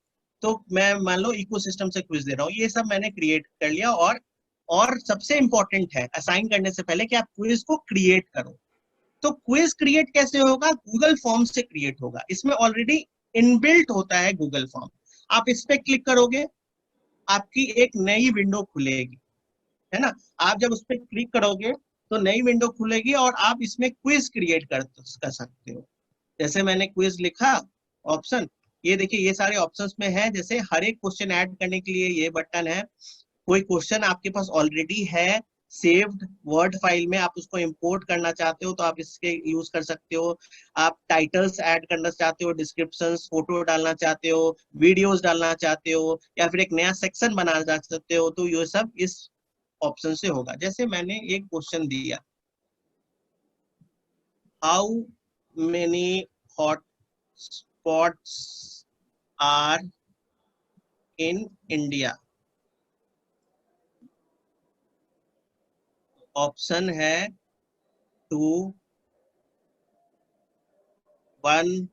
तो मैं मान लो इकोसिस्टम से क्विज दे रहा हूँ, ये सब मैंने क्रिएट कर लिया। और सबसे इंपॉर्टेंट है असाइन करने से पहले कि आप क्विज को क्रिएट करो। तो क्विज क्रिएट कैसे होगा, गूगल फॉर्म से क्रिएट होगा। इसमें ऑलरेडी इनबिल्ट होता है गूगल फॉर्म। आप इस पे क्लिक करोगे, आपकी एक नई विंडो खुलेगी, है ना। आप जब उस पर क्लिक करोगे तो नई विंडो खुलेगी और आप इसमें क्विज क्रिएट कर सकते हो। जैसे मैंने क्विज लिखा ऑप्शन, ये देखिए ये सारे ऑप्शंस में है। जैसे हर एक क्वेश्चन ऐड करने के लिए ये बटन है। कोई क्वेश्चन आपके पास ऑलरेडी है सेव्ड वर्ड फाइल में, आप उसको इंपोर्ट करना चाहते हो तो आप इसके यूज कर सकते हो। आप टाइटल्स ऐड करना चाहते हो, डिस्क्रिप्शंस, फोटो डालना चाहते हो, वीडियोस डालना चाहते हो, या फिर एक नया सेक्शन बनाना चाहते हो, तो ये सब इस ऑप्शन से होगा। जैसे मैंने एक क्वेश्चन दिया, how many hot spots are in India. Option है 2, 1,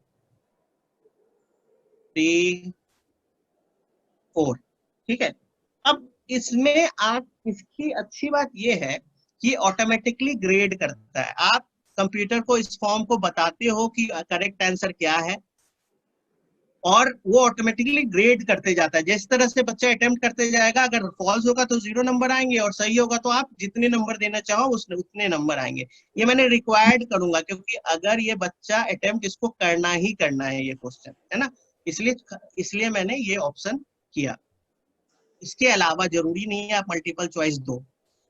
3, 4। ठीक है, अब इसमें आप, इसकी अच्छी बात यह है कि ऑटोमेटिकली ग्रेड करता है। आप कंप्यूटर को इस फॉर्म को बताते हो कि करेक्ट आंसर क्या है, और वो ऑटोमेटिकली ग्रेड करते जाता है। जिस तरह से बच्चा अटेम्प्ट करते जाएगा, अगर फॉल्स होगा तो 0 नंबर आएंगे, और सही होगा तो आप जितने नंबर देना चाहो उतने नंबर आएंगे। ये मैंने रिक्वायर्ड करूंगा, क्योंकि अगर ये बच्चा अटेम्प्ट इसको करना ही करना है ये क्वेश्चन, है ना, इसलिए मैंने ये ऑप्शन किया। इसके अलावा जरूरी नहीं है आप मल्टीपल चॉइस दो,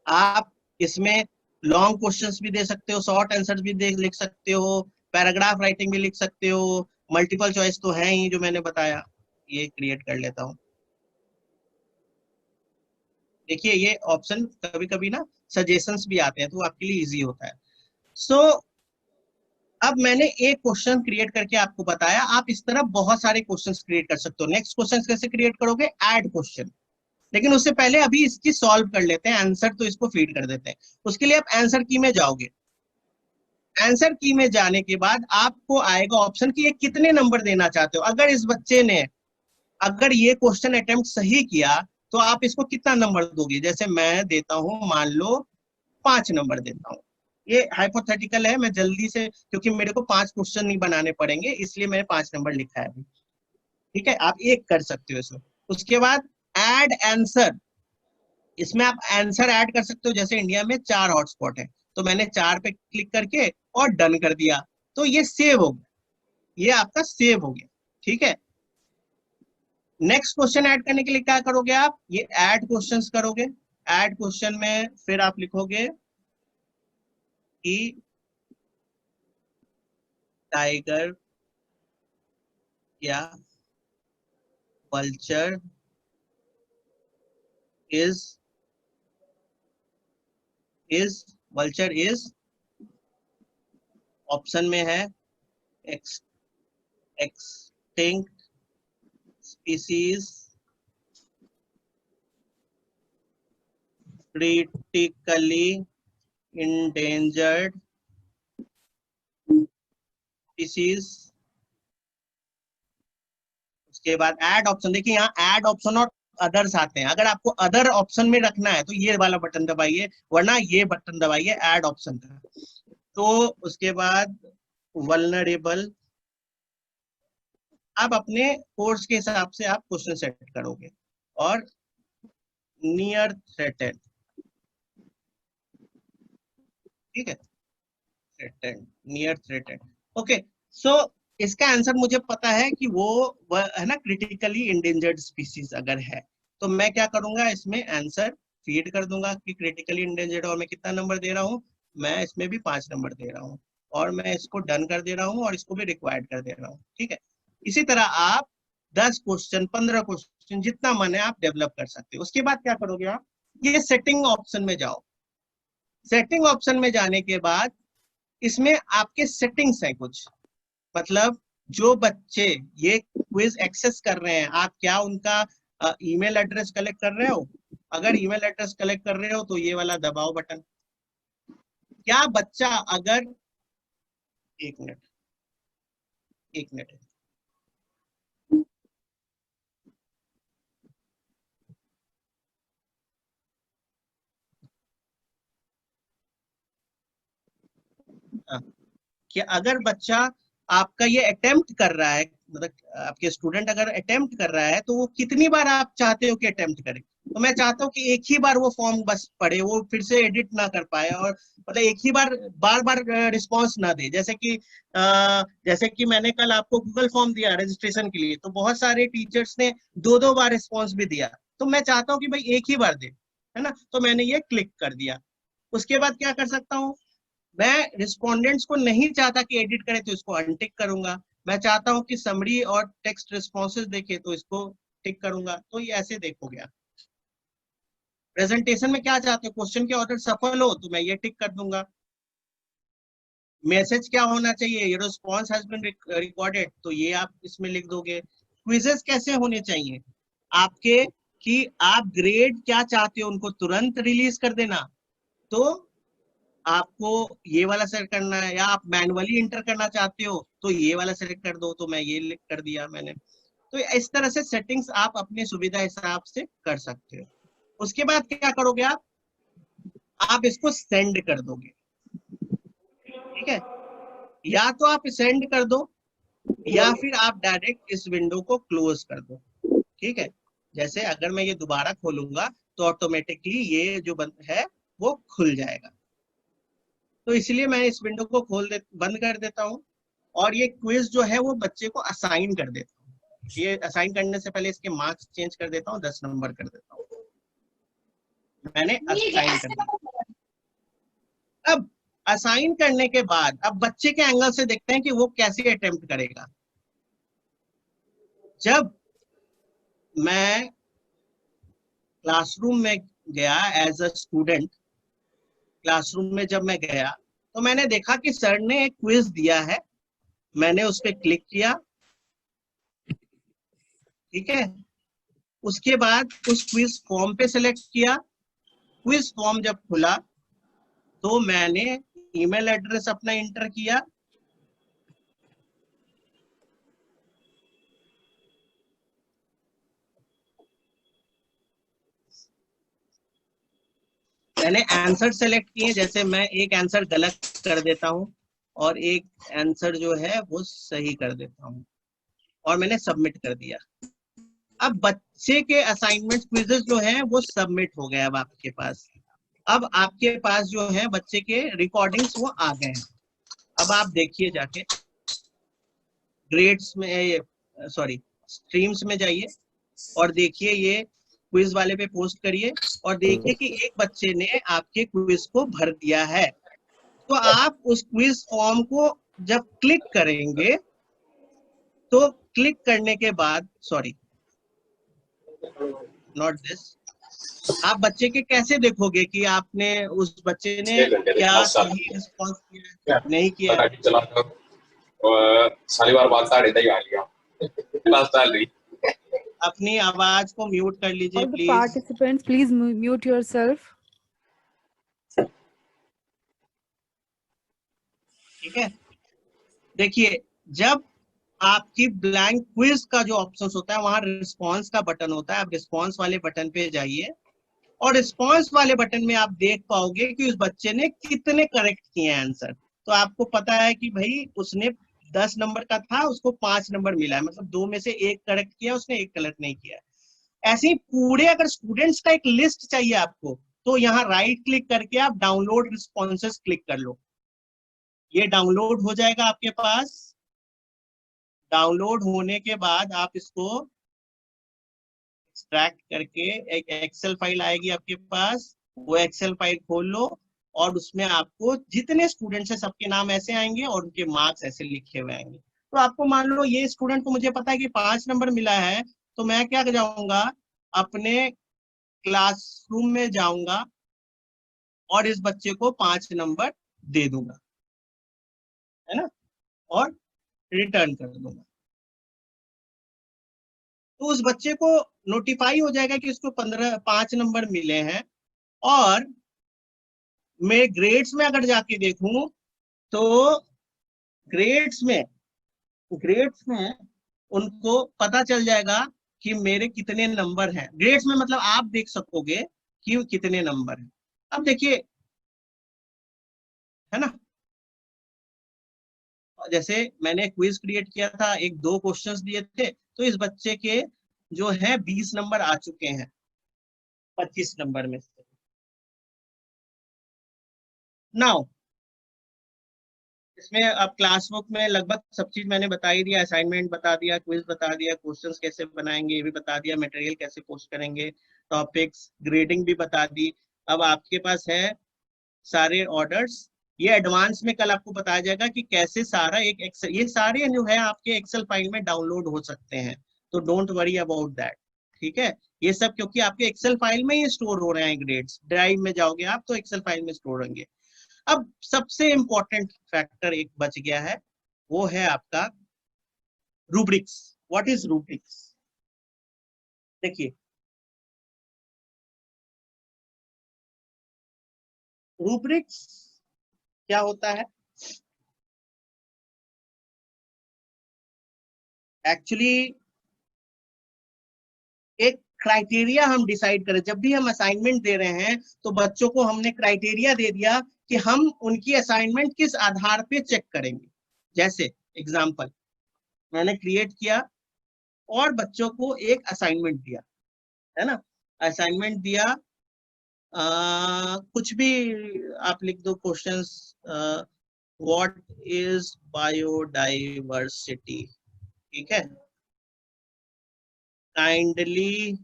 आप इसमें लॉन्ग क्वेश्चंस भी दे सकते हो, शॉर्ट आंसर भी लिख सकते हो, पैराग्राफ राइटिंग भी लिख सकते हो। मल्टीपल चॉइस तो है ही जो मैंने बताया। ये क्रिएट कर लेता हूँ। देखिए ये ऑप्शन कभी कभी ना सजेशंस भी आते हैं, तो आपके लिए इजी होता है। सो अब मैंने एक क्वेश्चन क्रिएट करके आपको बताया, आप इस तरह बहुत सारे क्वेश्चंस क्रिएट कर सकते हो। नेक्स्ट क्वेश्चन कैसे क्रिएट करोगे, ऐड क्वेश्चन। लेकिन उससे पहले अभी इसकी सॉल्व कर लेते हैं, आंसर तो इसको फीड कर देते हैं। उसके लिए आप आंसर की में जाओगे। आंसर की में जाने के बाद आपको आएगा ऑप्शन कि ये कितने नंबर देना चाहते हो। अगर इस बच्चे ने अगर ये क्वेश्चन अटेम्प्ट सही किया तो आप इसको कितना नंबर दोगे। जैसे मैं देता हूं, मान लो 5 नंबर देता हूं। ये हाइपोथेटिकल है, मैं जल्दी से, क्योंकि मेरे को 5 क्वेश्चन नहीं बनाने पड़ेंगे, इसलिए मैंने 5 नंबर लिखा है अभी। ठीक है, आप एक कर सकते हो इसमें। उसके बाद ऐड आंसर, इसमें आप आंसर ऐड कर सकते हो, जैसे इंडिया में 4 हॉटस्पॉट है, तो मैंने 4 पे क्लिक करके और डन कर दिया, तो ये सेव हो गया, ये आपका सेव हो गया। ठीक है, नेक्स्ट क्वेश्चन ऐड करने के लिए क्या करोगे आप, ये ऐड क्वेश्चंस करोगे। ऐड क्वेश्चन में फिर आप लिखोगे कि टाइगर या vulture is vulture is, option में है extinct species, critically endangered species. उसके बाद ऐड ऑप्शन, देखिए यहाँ ऐड ऑप्शन और अदर्स आते हैं, अगर आपको अदर ऑप्शन में रखना है तो ये वाला बटन दबाइए, वरना ये बटन दबाइए ऐड ऑप्शन का। तो उसके बाद वल्नरेबल, आप अपने कोर्स के हिसाब से आप क्वेश्चन सेट करोगे। और नियर थ्रेटेड, ठीक है, थ्रेटेड, नियर थ्रेटेड। ओके, सो इसका आंसर मुझे पता है कि वो है ना क्रिटिकली इंडेंजर्ड स्पीसीज अगर है, तो मैं क्या करूंगा, इसमें आंसर फीड कर दूंगा कि क्रिटिकली इंडेंजर्ड, और मैं कितना नंबर दे रहा हूँ, मैं इसमें भी 5 नंबर दे रहा हूँ, और मैं इसको डन कर दे रहा हूँ और इसको भी रिक्वायर्ड कर दे रहा हूँ। ठीक है, इसी तरह आप 10 क्वेश्चन 15 क्वेश्चन जितना मन है आप डेवलप कर सकते हो। उसके बाद क्या करोगे आप, ये सेटिंग ऑप्शन में जाओ। सेटिंग ऑप्शन में जाने के बाद इसमें आपके सेटिंग्स है कुछ, मतलब जो बच्चे ये क्विज एक्सेस कर रहे हैं, आप क्या उनका ईमेल एड्रेस कलेक्ट कर रहे हो, अगर ईमेल एड्रेस कलेक्ट कर रहे हो तो ये वाला दबाओ बटन। क्या बच्चा अगर, एक मिनट, एक मिनट, हाँ, कि अगर बच्चा आपका ये अटेम्प्ट कर रहा है, मतलब आपके स्टूडेंट अगर अटेम्प्ट कर रहा है, तो वो कितनी बार आप चाहते हो कि अटेम्प्ट करे, तो मैं चाहता हूँ कि एक ही बार वो फॉर्म बस पढ़े, वो फिर से एडिट ना कर पाए, और मतलब एक ही बार बार बार रिस्पॉन्स ना दे। जैसे कि मैंने कल आपको गूगल फॉर्म दिया रजिस्ट्रेशन के लिए, तो बहुत सारे टीचर्स ने 2-2 बार रिस्पॉन्स भी दिया, तो मैं चाहता हूँ कि भाई एक ही बार दे, है ना, तो मैंने ये क्लिक कर दिया। उसके बाद क्या कर सकता हूँ, मैं रिस्पोंडेंट्स को नहीं चाहता कि एडिट करें, तो इसको अनटिक करूंगा। मैं चाहता हूं कि समरी और टेक्स्ट रिस्पॉन्सेज देखे, तो इसको टिक करूंगा। तो ये ऐसे देखोगे आप। प्रेजेंटेशन में क्या चाहते हो, क्वेश्चन के ऑर्डर सफल हो, तो मैं ये टिक कर दूंगा। मैसेज क्या होना चाहिए, ये रिस्पॉन्स हैज बीन रिकॉर्डेड, तो ये आप इसमें लिख दोगे। क्विजेस कैसे होने चाहिए आपके, कि आप ग्रेड क्या चाहते हो, उनको तुरंत रिलीज कर देना, तो आपको ये वाला सेलेक्ट करना है, या आप मैनुअली इंटर करना चाहते हो तो ये वाला सेलेक्ट कर दो, तो मैं ये कर दिया मैंने। तो इस तरह से सेटिंग्स आप अपनी सुविधा हिसाब से कर सकते हो। उसके बाद क्या करोगे आप इसको सेंड कर दोगे। ठीक है, या तो आप सेंड कर दो, या फिर आप डायरेक्ट इस विंडो को क्लोज कर दो। ठीक है, जैसे अगर मैं ये दोबारा खोलूंगा तो ऑटोमेटिकली ये जो बंद है वो खुल जाएगा, तो इसलिए मैं इस विंडो को बंद कर देता हूँ, और ये क्विज जो है वो बच्चे को असाइन कर देता हूँ। ये असाइन करने से पहले इसके मार्क्स चेंज कर देता हूँ, 10 नंबर कर देता हूँ, मैंने असाइन कर दिया। अब असाइन करने के बाद अब बच्चे के एंगल से देखते हैं कि वो कैसे अटेम्प्ट करेगा। जब मैं क्लासरूम में गया एज अ स्टूडेंट, क्लासरूम में जब मैं गया तो मैंने देखा कि सर ने एक क्विज दिया है, मैंने उस पर क्लिक किया। ठीक है, उसके बाद उस क्विज फॉर्म पे सेलेक्ट किया। क्विज फॉर्म जब खुला तो मैंने ईमेल एड्रेस अपना इंटर किया, मैंने आंसर सेलेक्ट किए, जैसे मैं एक आंसर गलत कर देता हूं और एक आंसर जो है वो सही कर देता हूं, और मैंने सबमिट कर दिया। अब बच्चे के असाइनमेंट क्विजेस जो हैं वो सबमिट हो गए अब आपके पास। अब आपके पास जो है बच्चे के रिकॉर्डिंग्स वो आ गए हैं। अब आप देखिए जाके ग्रेड्स में, सॉरी स्ट्रीम्स में जाइए और देखिए ये क्विज वाले पे पोस्ट करिए और देखिए कि एक बच्चे ने आपके क्विज को भर दिया है। तो आप उस क्विज फॉर्म को जब क्लिक करेंगे तो क्लिक करने के बाद, सॉरी नॉट दिस, आप बच्चे के कैसे देखोगे कि आपने उस बच्चे ने क्या सही रिस्पॉन्स किया नहीं किया। शनिवार बाद 10:30 आ लिया क्लास चल रही। अपनी आवाज को म्यूट कर लीजिए All the please. participants, please mute yourself. ठीक है, देखिए जब आपकी ब्लैंक क्विज का जो ऑप्शन होता है वहां रिस्पॉन्स का बटन होता है, आप रिस्पॉन्स वाले बटन पे जाइए और रिस्पॉन्स वाले बटन में आप देख पाओगे कि उस बच्चे ने कितने करेक्ट किए हैं आंसर। तो आपको पता है कि भाई उसने 10 नंबर का था, उसको 5 नंबर मिला है, मतलब 2 में से 1 करेक्ट किया उसने, 1 करेक्ट नहीं किया। ऐसे ही पूरे अगर स्टूडेंट्स का एक लिस्ट चाहिए आपको तो यहाँ राइट क्लिक करके आप डाउनलोड रिस्पॉन्सेस क्लिक कर लो, ये डाउनलोड हो जाएगा आपके पास। डाउनलोड होने के बाद आप इसको एक्सट्रैक्ट करके एक एक्सेल फाइल आएगी आपके पास, वो एक्सेल फाइल खोल लो और उसमें आपको जितने स्टूडेंट्स हैं सबके नाम ऐसे आएंगे और उनके मार्क्स ऐसे लिखे हुए आएंगे। तो आपको मान लो ये स्टूडेंट को मुझे पता है कि 5 नंबर मिला है, तो मैं क्या जाऊंगा अपने क्लासरूम में जाऊंगा और इस बच्चे को 5 नंबर दे दूंगा, है ना, और रिटर्न कर दूंगा। तो उस बच्चे को नोटिफाई हो जाएगा कि इसको 5 नंबर मिले हैं। और मैं ग्रेड्स में अगर जाके देखूं तो ग्रेड्स में उनको पता चल जाएगा कि मेरे कितने नंबर हैं। ग्रेड्स में मतलब आप देख सकोगे कि कितने नंबर हैं। अब देखिए, है ना, जैसे मैंने क्विज क्रिएट किया था, 1-2 क्वेश्चंस दिए थे, तो इस बच्चे के जो है 20 नंबर आ चुके हैं 25 नंबर में से। नाउ इसमें अब क्लासबुक में लगभग सब चीज मैंने बता ही दिया, असाइनमेंट बता दिया, क्विज बता दिया, क्वेश्चंस कैसे बनाएंगे ये भी बता दिया, मटेरियल कैसे पोस्ट करेंगे, टॉपिक्स, ग्रेडिंग भी बता दी। अब आपके पास है सारे ऑर्डर्स। ये एडवांस में कल आपको बताया जाएगा कि कैसे सारा एक एक्सेल, ये सारे जो है आपके एक्सेल फाइल में डाउनलोड हो सकते हैं, तो डोंट वरी अबाउट दैट। ठीक है, ये सब क्योंकि आपके एक्सेल फाइल में ही स्टोर हो रहे हैं ग्रेड्स, ड्राइव में जाओगे आप तो एक्सेल फाइल में स्टोर होंगे। अब सबसे इंपॉर्टेंट फैक्टर एक बच गया है, वो है आपका रूब्रिक्स। What is rubrics? देखिए रूब्रिक्स क्या होता है एक्चुअली, एक क्राइटेरिया हम डिसाइड करें। जब भी हम असाइनमेंट दे रहे हैं तो बच्चों को हमने क्राइटेरिया दे दिया कि हम उनकी असाइनमेंट किस आधार पे चेक करेंगे। जैसे एग्जांपल मैंने क्रिएट किया और बच्चों को एक असाइनमेंट दिया, है ना, असाइनमेंट दिया, कुछ भी आप लिख दो, क्वेश्चंस, व्हाट इज बायोडाइवर्सिटी, ठीक है, kindly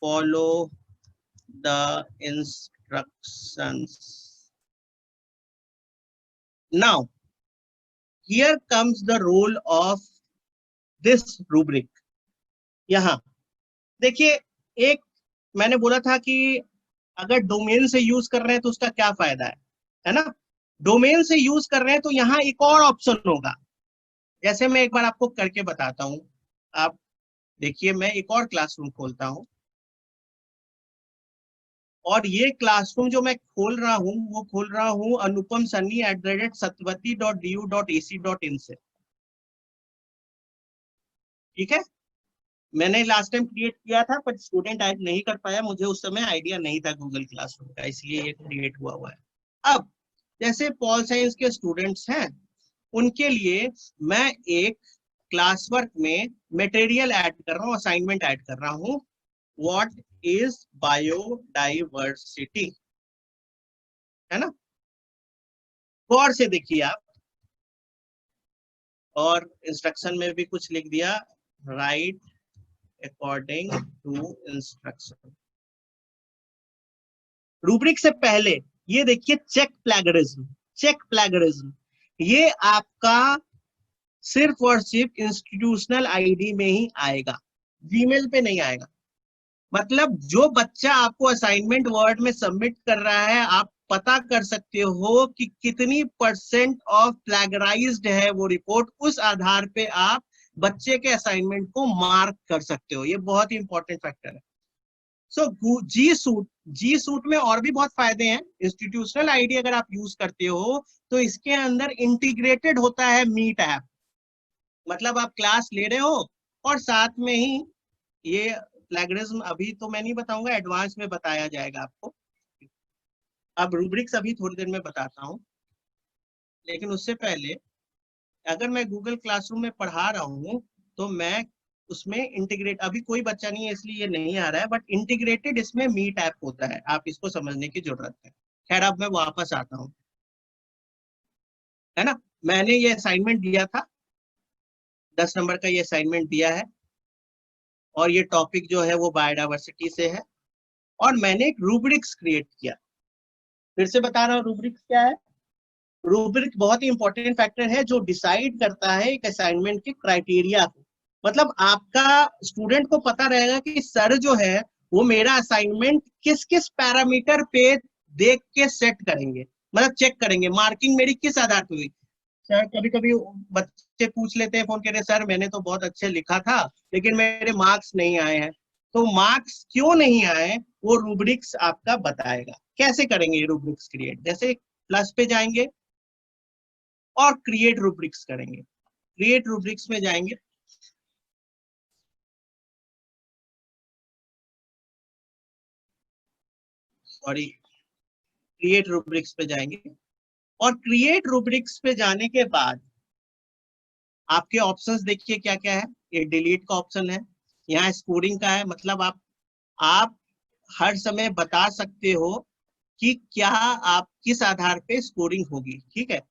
follow the instructions. Now, here comes the role of this rubric. यहाँ देखिए, एक मैंने बोला था कि अगर डोमेन से यूज कर रहे हैं तो उसका क्या फायदा है ना। डोमेन से यूज कर रहे हैं तो यहाँ एक और ऑप्शन होगा, जैसे मैं एक बार आपको करके बताता हूँ। आप देखिए, मैं एक और क्लासरूम खोलता हूँ और ये क्लासरूम जो मैं खोल रहा हूँ वो खोल रहा हूँ anupamsunny@satyavati.du.ac.in से। ठीक है, मैंने लास्ट टाइम क्रिएट किया था पर स्टूडेंट ऐड नहीं कर पाया, मुझे उस समय आइडिया नहीं था गूगल क्लासरूम का, इसलिए ये क्रिएट हुआ है। अब जैसे पॉल साइंस के स्टूडेंट्स हैं उनके लिए मैं एक क्लास वर्क में मटेरियल ऐड कर रहा हूँ, असाइनमेंट ऐड कर रहा हूँ, व्हाट इज बायोडाइवर्सिटी, है ना। गौर से देखिए आप, और इंस्ट्रक्शन में भी कुछ लिख दिया, write according to instruction. Rubric से पहले ये देखिए चेक प्लैगरिज्म, चेक प्लैगरिज्म ये आपका सिर्फ और सिर्फ इंस्टीट्यूशनल आईडी में ही आएगा, जीमेल पे नहीं आएगा। मतलब जो बच्चा आपको असाइनमेंट वर्ड में सबमिट कर रहा है, आप पता कर सकते हो कि कितनी % ऑफ प्लैगराइज्ड है वो रिपोर्ट, उस आधार पे आप बच्चे के असाइनमेंट को मार्क कर सकते हो। ये बहुत ही इंपॉर्टेंट फैक्टर है। सो जी सूट में और भी बहुत फायदे हैं। इंस्टीट्यूशनल आईडी अगर आप यूज करते हो तो इसके अंदर इंटीग्रेटेड होता है मीट ऐप, मतलब आप क्लास ले रहे हो और साथ में ही ये प्लैगरिज्म अभी तो मैं नहीं बताऊंगा, एडवांस में बताया जाएगा आपको। अब रूब्रिक्स अभी थोड़ी देर में बताता हूँ, लेकिन उससे पहले अगर मैं गूगल क्लासरूम में पढ़ा रहा हूँ तो मैं उसमें इंटीग्रेट, अभी कोई बच्चा नहीं है इसलिए ये नहीं आ रहा है, बट इंटीग्रेटेड इसमें मीट ऐप होता है, आप इसको समझने की जरूरत है। खैर अब मैं वापस आता हूँ, है ना। मैंने ये असाइनमेंट दिया था, 10 नंबर का ये असाइनमेंट दिया है, और ये टॉपिक जो है वो बायोडाइवर्सिटी से है, और मैंने एक रूब्रिक्स क्रिएट किया। फिर से बता रहा हूँ रूब्रिक्स क्या है। रूब्रिक बहुत ही इंपॉर्टेंट फैक्टर है जो डिसाइड करता है एक असाइनमेंट के क्राइटेरिया को। मतलब आपका स्टूडेंट को पता रहेगा कि सर जो है वो मेरा असाइनमेंट किस किस पैरामीटर पे देख के सेट करेंगे, मतलब चेक करेंगे मार्किंग मेरी किस आधार पे हुई। सर कभी कभी बच्चे पूछ लेते हैं, फोन करे, सर मैंने तो बहुत अच्छे लिखा था लेकिन मेरे मार्क्स नहीं आए हैं। तो मार्क्स क्यों नहीं आए वो रूब्रिक्स आपका बताएगा। कैसे करेंगे रूब्रिक्स क्रिएट, जैसे प्लस पे जाएंगे और क्रिएट रूब्रिक्स करेंगे। क्रिएट रूब्रिक्स में जाएंगे, सॉरी, क्रिएट रूब्रिक्स पे जाएंगे, और क्रिएट रूब्रिक्स पे जाने के बाद आपके ऑप्शंस देखिए क्या क्या है। ये डिलीट का ऑप्शन है, यहाँ स्कोरिंग का है, मतलब आप हर समय बता सकते हो कि क्या आप किस आधार पे स्कोरिंग होगी, ठीक है।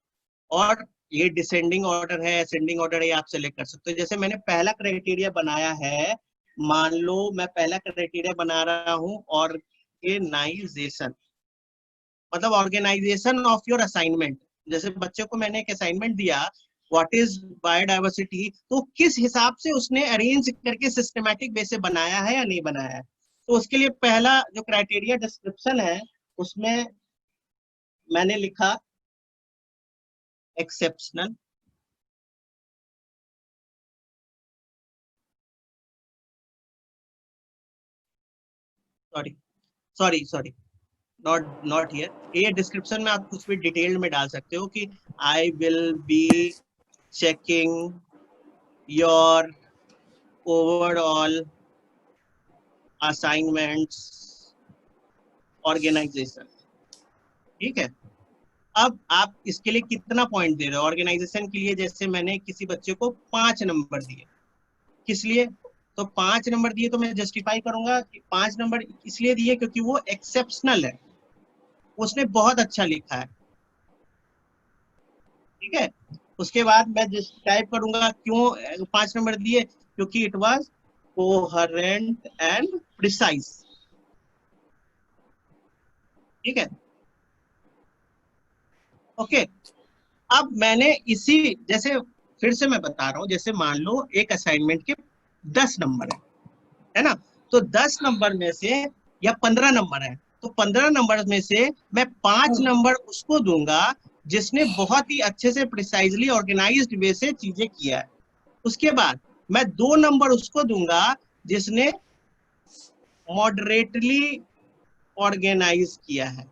और ये डिसेंडिंग ऑर्डर है, असेंडिंग ऑर्डर है, आप सेलेक्ट कर सकते हो। जैसे मैंने पहला क्राइटेरिया बनाया है, मान लो मैं पहला क्राइटेरिया बना रहा हूँ ऑर्गेनाइजेशन, मतलब ऑर्गेनाइजेशन ऑफ योर असाइनमेंट। जैसे बच्चे को मैंने एक असाइनमेंट दिया व्हाट इज बायोडाइवर्सिटी, तो किस हिसाब से उसने अरेंज करके सिस्टमैटिक वे से बनाया है या नहीं बनाया है। तो उसके लिए पहला जो क्राइटेरिया डिस्क्रिप्शन है उसमें मैंने लिखा exceptional, sorry sorry sorry, not here. ये डिस्क्रिप्शन में आप कुछ भी डिटेल में डाल सकते हो कि I will be checking your overall assignments organisation, ठीक है। अब आप इसके लिए कितना पॉइंट दे रहे हो ऑर्गेनाइजेशन के लिए। जैसे मैंने किसी बच्चे को 5 नंबर दिए, किस लिए, तो 5 नंबर दिए तो मैं जस्टिफाई करूंगा कि 5 नंबर इसलिए दिए क्योंकि वो एक्सेप्शनल है, उसने बहुत अच्छा लिखा है, ठीक है। उसके बाद मैं टाइप करूंगा क्यों 5 नंबर दिए, क्योंकि it was coherent and precise, ठीक है, ओके। अब मैंने इसी, जैसे फिर से मैं बता रहा हूँ, जैसे मान लो एक असाइनमेंट के 10 नंबर है ना, तो 10 नंबर में से या 15 नंबर है, तो 15 नंबर में से मैं 5 नंबर उसको दूंगा जिसने बहुत ही अच्छे से प्रिसाइजली ऑर्गेनाइज्ड वे से चीजें किया है। उसके बाद मैं 2 नंबर उसको दूंगा जिसने मॉडरेटली ऑर्गेनाइज किया है,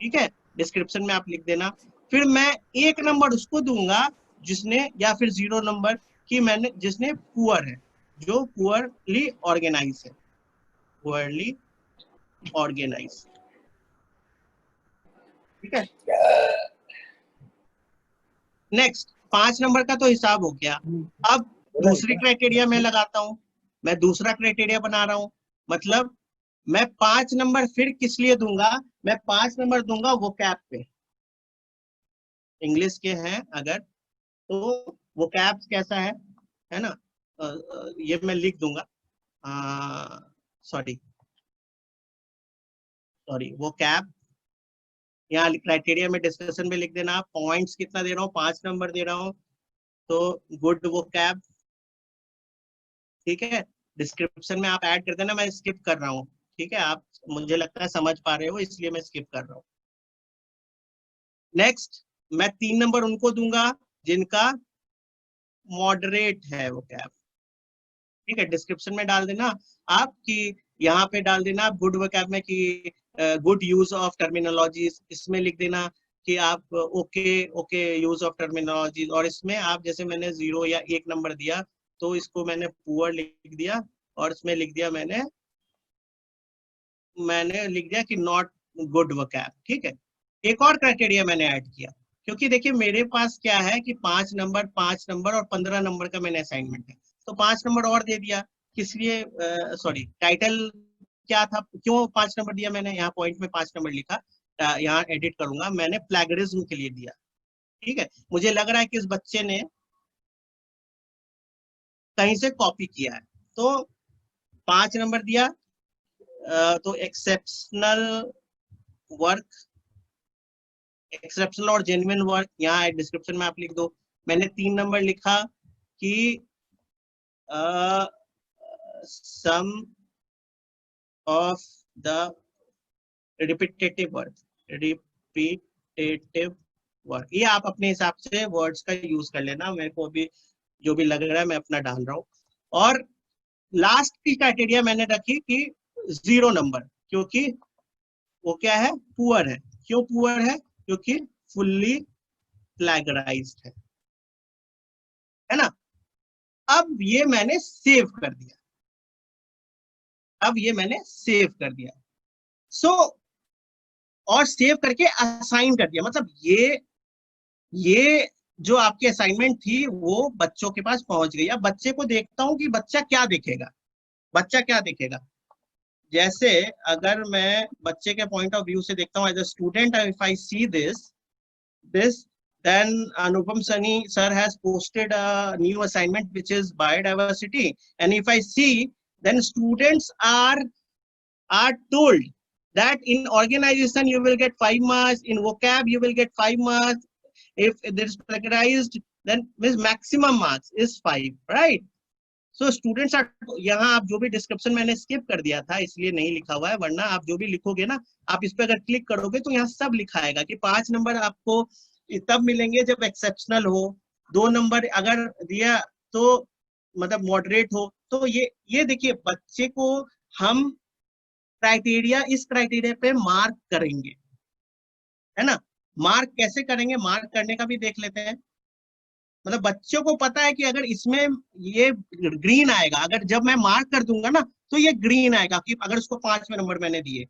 ठीक है। डिस्क्रिप्शन में आप लिख देना। फिर मैं 1 नंबर उसको दूंगा जिसने, या फिर 0 नंबर कि मैंने, जिसने पुअर है, जो पुअरली ऑर्गेनाइज है, पुअरली ऑर्गेनाइज, ठीक है। नेक्स्ट 5 नंबर का तो हिसाब हो गया। अब दूसरी क्राइटेरिया मैं लगाता हूँ, मैं दूसरा क्राइटेरिया बना रहा हूँ, मतलब मैं 5 नंबर फिर किस लिए दूंगा, मैं 5 नंबर दूंगा वोकैब पे। इंग्लिश के हैं अगर तो वोकैब कैसा है ना, ये मैं लिख दूंगा, सॉरी वोकैब, यहाँ क्राइटेरिया में डिस्कशन में लिख देना। पॉइंट्स कितना दे रहा हूँ, 5 नंबर दे रहा हूँ, तो गुड वोकैब, ठीक है। डिस्क्रिप्शन में आप ऐड कर देना, मैं स्किप कर रहा हूँ, ठीक है, आप मुझे लगता है समझ पा रहे हो इसलिए मैं स्किप कर रहा हूँ। नेक्स्ट, मैं 3 नंबर उनको दूंगा जिनका मॉडरेट है वोकैब, ठीक है। डिस्क्रिप्शन में डाल देना आप कि यहाँ पे डाल देना आप गुड वोकैब में कि गुड यूज ऑफ टर्मिनोलॉजीज, इसमें लिख देना कि आप ओके यूज ऑफ टर्मिनोलॉजीज, और इसमें आप जैसे मैंने 0 या 1 नंबर दिया तो इसको मैंने पुअर लिख दिया, और इसमें लिख दिया मैंने लिख दिया कि नॉट गुड वोकैब, ठीक है। एक और क्राइटेरिया मैंने ऐड किया, क्योंकि देखिए मेरे पास क्या है कि 5 नंबर और 15 नंबर का मैंने असाइनमेंट है, तो 5 नंबर और दे दिया। किस लिए, सॉरी, टाइटल क्या था, क्यों 5 नंबर दिया मैंने, यहाँ पॉइंट में 5 नंबर लिखा, यहाँ एडिट करूंगा, मैंने प्लेगरिज्म के लिए दिया, ठीक है। मुझे लग रहा है कि इस बच्चे ने कहीं से कॉपी किया है, तो 5 नंबर दिया। तो एक्सेप्शनल और जेन्युइन वर्क, यहाँ डिस्क्रिप्शन में आप लिख दो। मैंने 3 नंबर लिखा कि सम ऑफ द रिपीटेटिव वर्क, ये आप अपने हिसाब से वर्ड्स का यूज कर लेना, मेरे को अभी जो भी लग रहा है मैं अपना डाल रहा हूँ। और लास्ट की क्राइटेरिया मैंने रखी कि 0 नंबर, क्योंकि वो क्या है, पुअर है। क्यों पुअर है, क्योंकि फुल्ली प्लैगराइज्ड है ना। अब ये मैंने सेव कर दिया, सो और सेव करके असाइन कर दिया, मतलब ये जो आपकी असाइनमेंट थी वो बच्चों के पास पहुंच गई। अब बच्चे को देखता हूं कि बच्चा क्या देखेगा। जैसे अगर मैं बच्चे के पॉइंट ऑफ व्यू से देखता हूँ, as a student, if I see this then Anupam Sani sir has posted a new assignment which is biodiversity, and if I see, then students are told that in organization you will get 5 marks, in vocab you will get 5 marks, if there is plagiarized then means maximum marks is 5, right? So students are, यहाँ आप जो भी description मैंने skip कर दिया था इसलिए नहीं लिखा हुआ है, वरना आप जो भी लिखोगे ना, आप इस पे अगर क्लिक करोगे तो यहाँ सब लिखा आएगा कि 5 नंबर आपको तब मिलेंगे जब एक्सेप्शनल हो, 2 नंबर अगर दिया तो मतलब मॉडरेट हो। तो ये देखिए बच्चे को हम इस क्राइटेरिया पे मार्क करेंगे, है ना। मार्क कैसे करेंगे, मार्क करने का भी देख लेते हैं। मतलब बच्चों को पता है कि अगर इसमें ये ग्रीन आएगा, अगर जब मैं मार्क कर दूंगा ना तो ये ग्रीन आएगा, कि अगर उसको 5 नंबर मैंने दिए,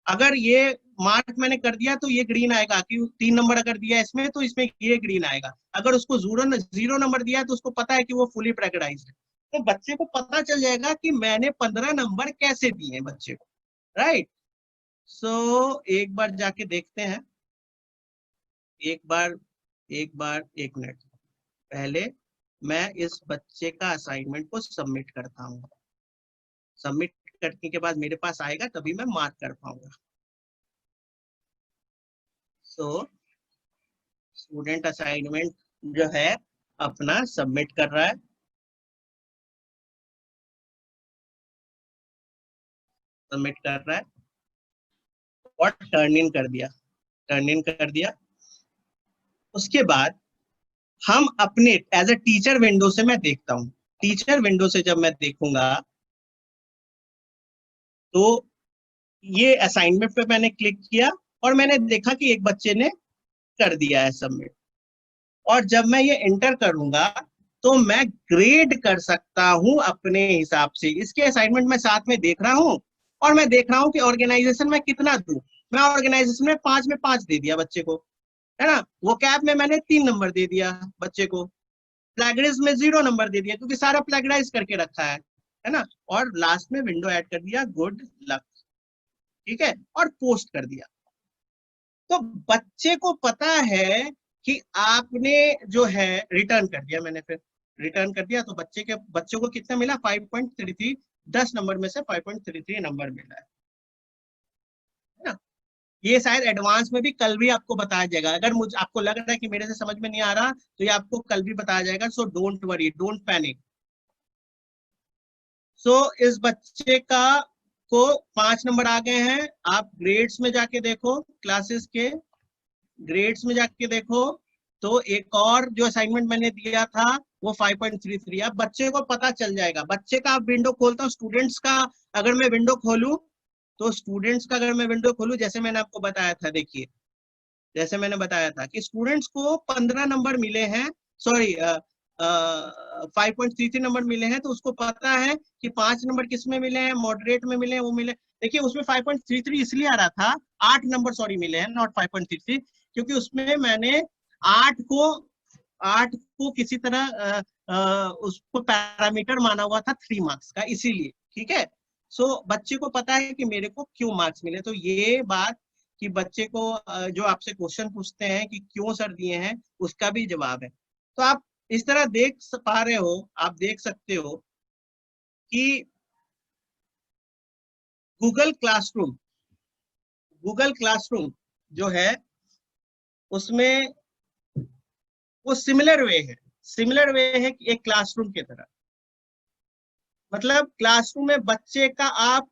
अगर ये मार्क मैंने कर दिया तो ये ग्रीन आएगा, कि 3 नंबर अगर दिया इसमें तो इसमें ये ग्रीन आएगा। अगर उसको 0 नंबर दिया तो उसको पता है कि वो फुली प्रेगराइज्ड है, तो बच्चे को पता चल जाएगा कि मैंने 15 नंबर कैसे दिए हैं बच्चे को, राइट। सो एक बार जाके देखते हैं, एक मिनट पहले मैं इस बच्चे का असाइनमेंट को सबमिट करता हूँ। सबमिट करने के बाद मेरे पास आएगा तभी मैं मार्क कर पाऊंगा। सो स्टूडेंट असाइनमेंट जो है अपना सबमिट कर रहा है, और टर्न इन कर दिया। उसके बाद हम अपने एज अ टीचर विंडो से मैं देखता हूँ, टीचर विंडो से जब मैं देखूंगा तो ये असाइनमेंट पे मैंने क्लिक किया और मैंने देखा कि एक बच्चे ने कर दिया है सबमिट, और जब मैं ये एंटर करूंगा तो मैं ग्रेड कर सकता हूं अपने हिसाब से। इसके असाइनमेंट में साथ में देख रहा हूं, और मैं देख रहा हूं कि ऑर्गेनाइजेशन में कितना दूं। मैं ऑर्गेनाइजेशन में 5 में 5 दे दिया बच्चे को, है ना। वो कैब में मैंने 3 नंबर दे दिया बच्चे को, प्लेगरिज्म में 0 नंबर दे दिया क्योंकि सारा प्लेगराइज करके रखा है ना। और लास्ट में विंडो ऐड कर दिया गुड लक, ठीक है, और पोस्ट कर दिया। तो बच्चे को पता है कि आपने जो है रिटर्न कर दिया, मैंने फिर रिटर्न कर दिया, तो बच्चे को कितना मिला 5.33, 10 नंबर में से 5.33 नंबर मिला है ना। ये शायद एडवांस में भी कल भी आपको बताया जाएगा। अगर मुझे आपको लग रहा है कि मेरे से समझ में नहीं आ रहा तो ये आपको कल भी बताया जाएगा। So don't worry, don't panic. So इस बच्चे का को 5 नंबर आ गए हैं। आप ग्रेड्स में जाके देखो, क्लासेस के ग्रेड्स में जाके देखो, तो एक और जो असाइनमेंट मैंने दिया था वो 5.33। अब बच्चे को पता चल जाएगा। बच्चे का आप विंडो खोलता हूँ, स्टूडेंट्स का अगर मैं विंडो खोलूं तो स्टूडेंट्स का अगर मैं विंडो खोलूं, जैसे मैंने आपको बताया था, देखिए जैसे मैंने बताया था कि स्टूडेंट्स को 15 नंबर मिले हैं, सॉरी 5.33 नंबर मिले हैं, तो उसको पता है कि 5 नंबर किस में मिले हैं, मॉडरेट में मिले हैं, वो मिले। देखिए उसमें 5.33 इसलिए आ रहा था, 8 नंबर सॉरी मिले हैं, नॉट 5.33, क्योंकि उसमें मैंने 8 को किसी तरह उसको पैरामीटर माना हुआ था 3 मार्क्स का, इसीलिए, ठीक है। सो बच्चे को पता है कि मेरे को क्यों मार्क्स मिले। तो ये बात कि बच्चे को जो आपसे क्वेश्चन पूछते हैं कि क्यों सर दिए हैं, उसका भी जवाब है। तो आप इस तरह देख पा रहे हो, आप देख सकते हो कि गूगल क्लासरूम जो है उसमें वो सिमिलर वे है कि एक क्लासरूम की तरह। मतलब क्लासरूम में बच्चे का आप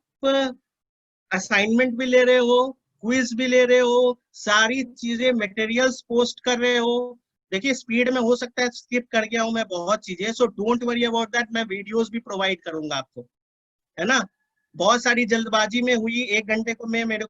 असाइनमेंट भी ले रहे हो, क्विज भी ले रहे हो, सारी चीजें मटेरियल्स पोस्ट कर रहे हो। देखिए स्पीड में हो सकता है स्किप कर गया हूं मैं बहुत चीजें, सो डोंट वरी अबाउट दैट, मैं वीडियोस भी प्रोवाइड करूंगा आपको, है ना। बहुत सारी जल्दबाजी में हुई, 1 घंटे को में मेरे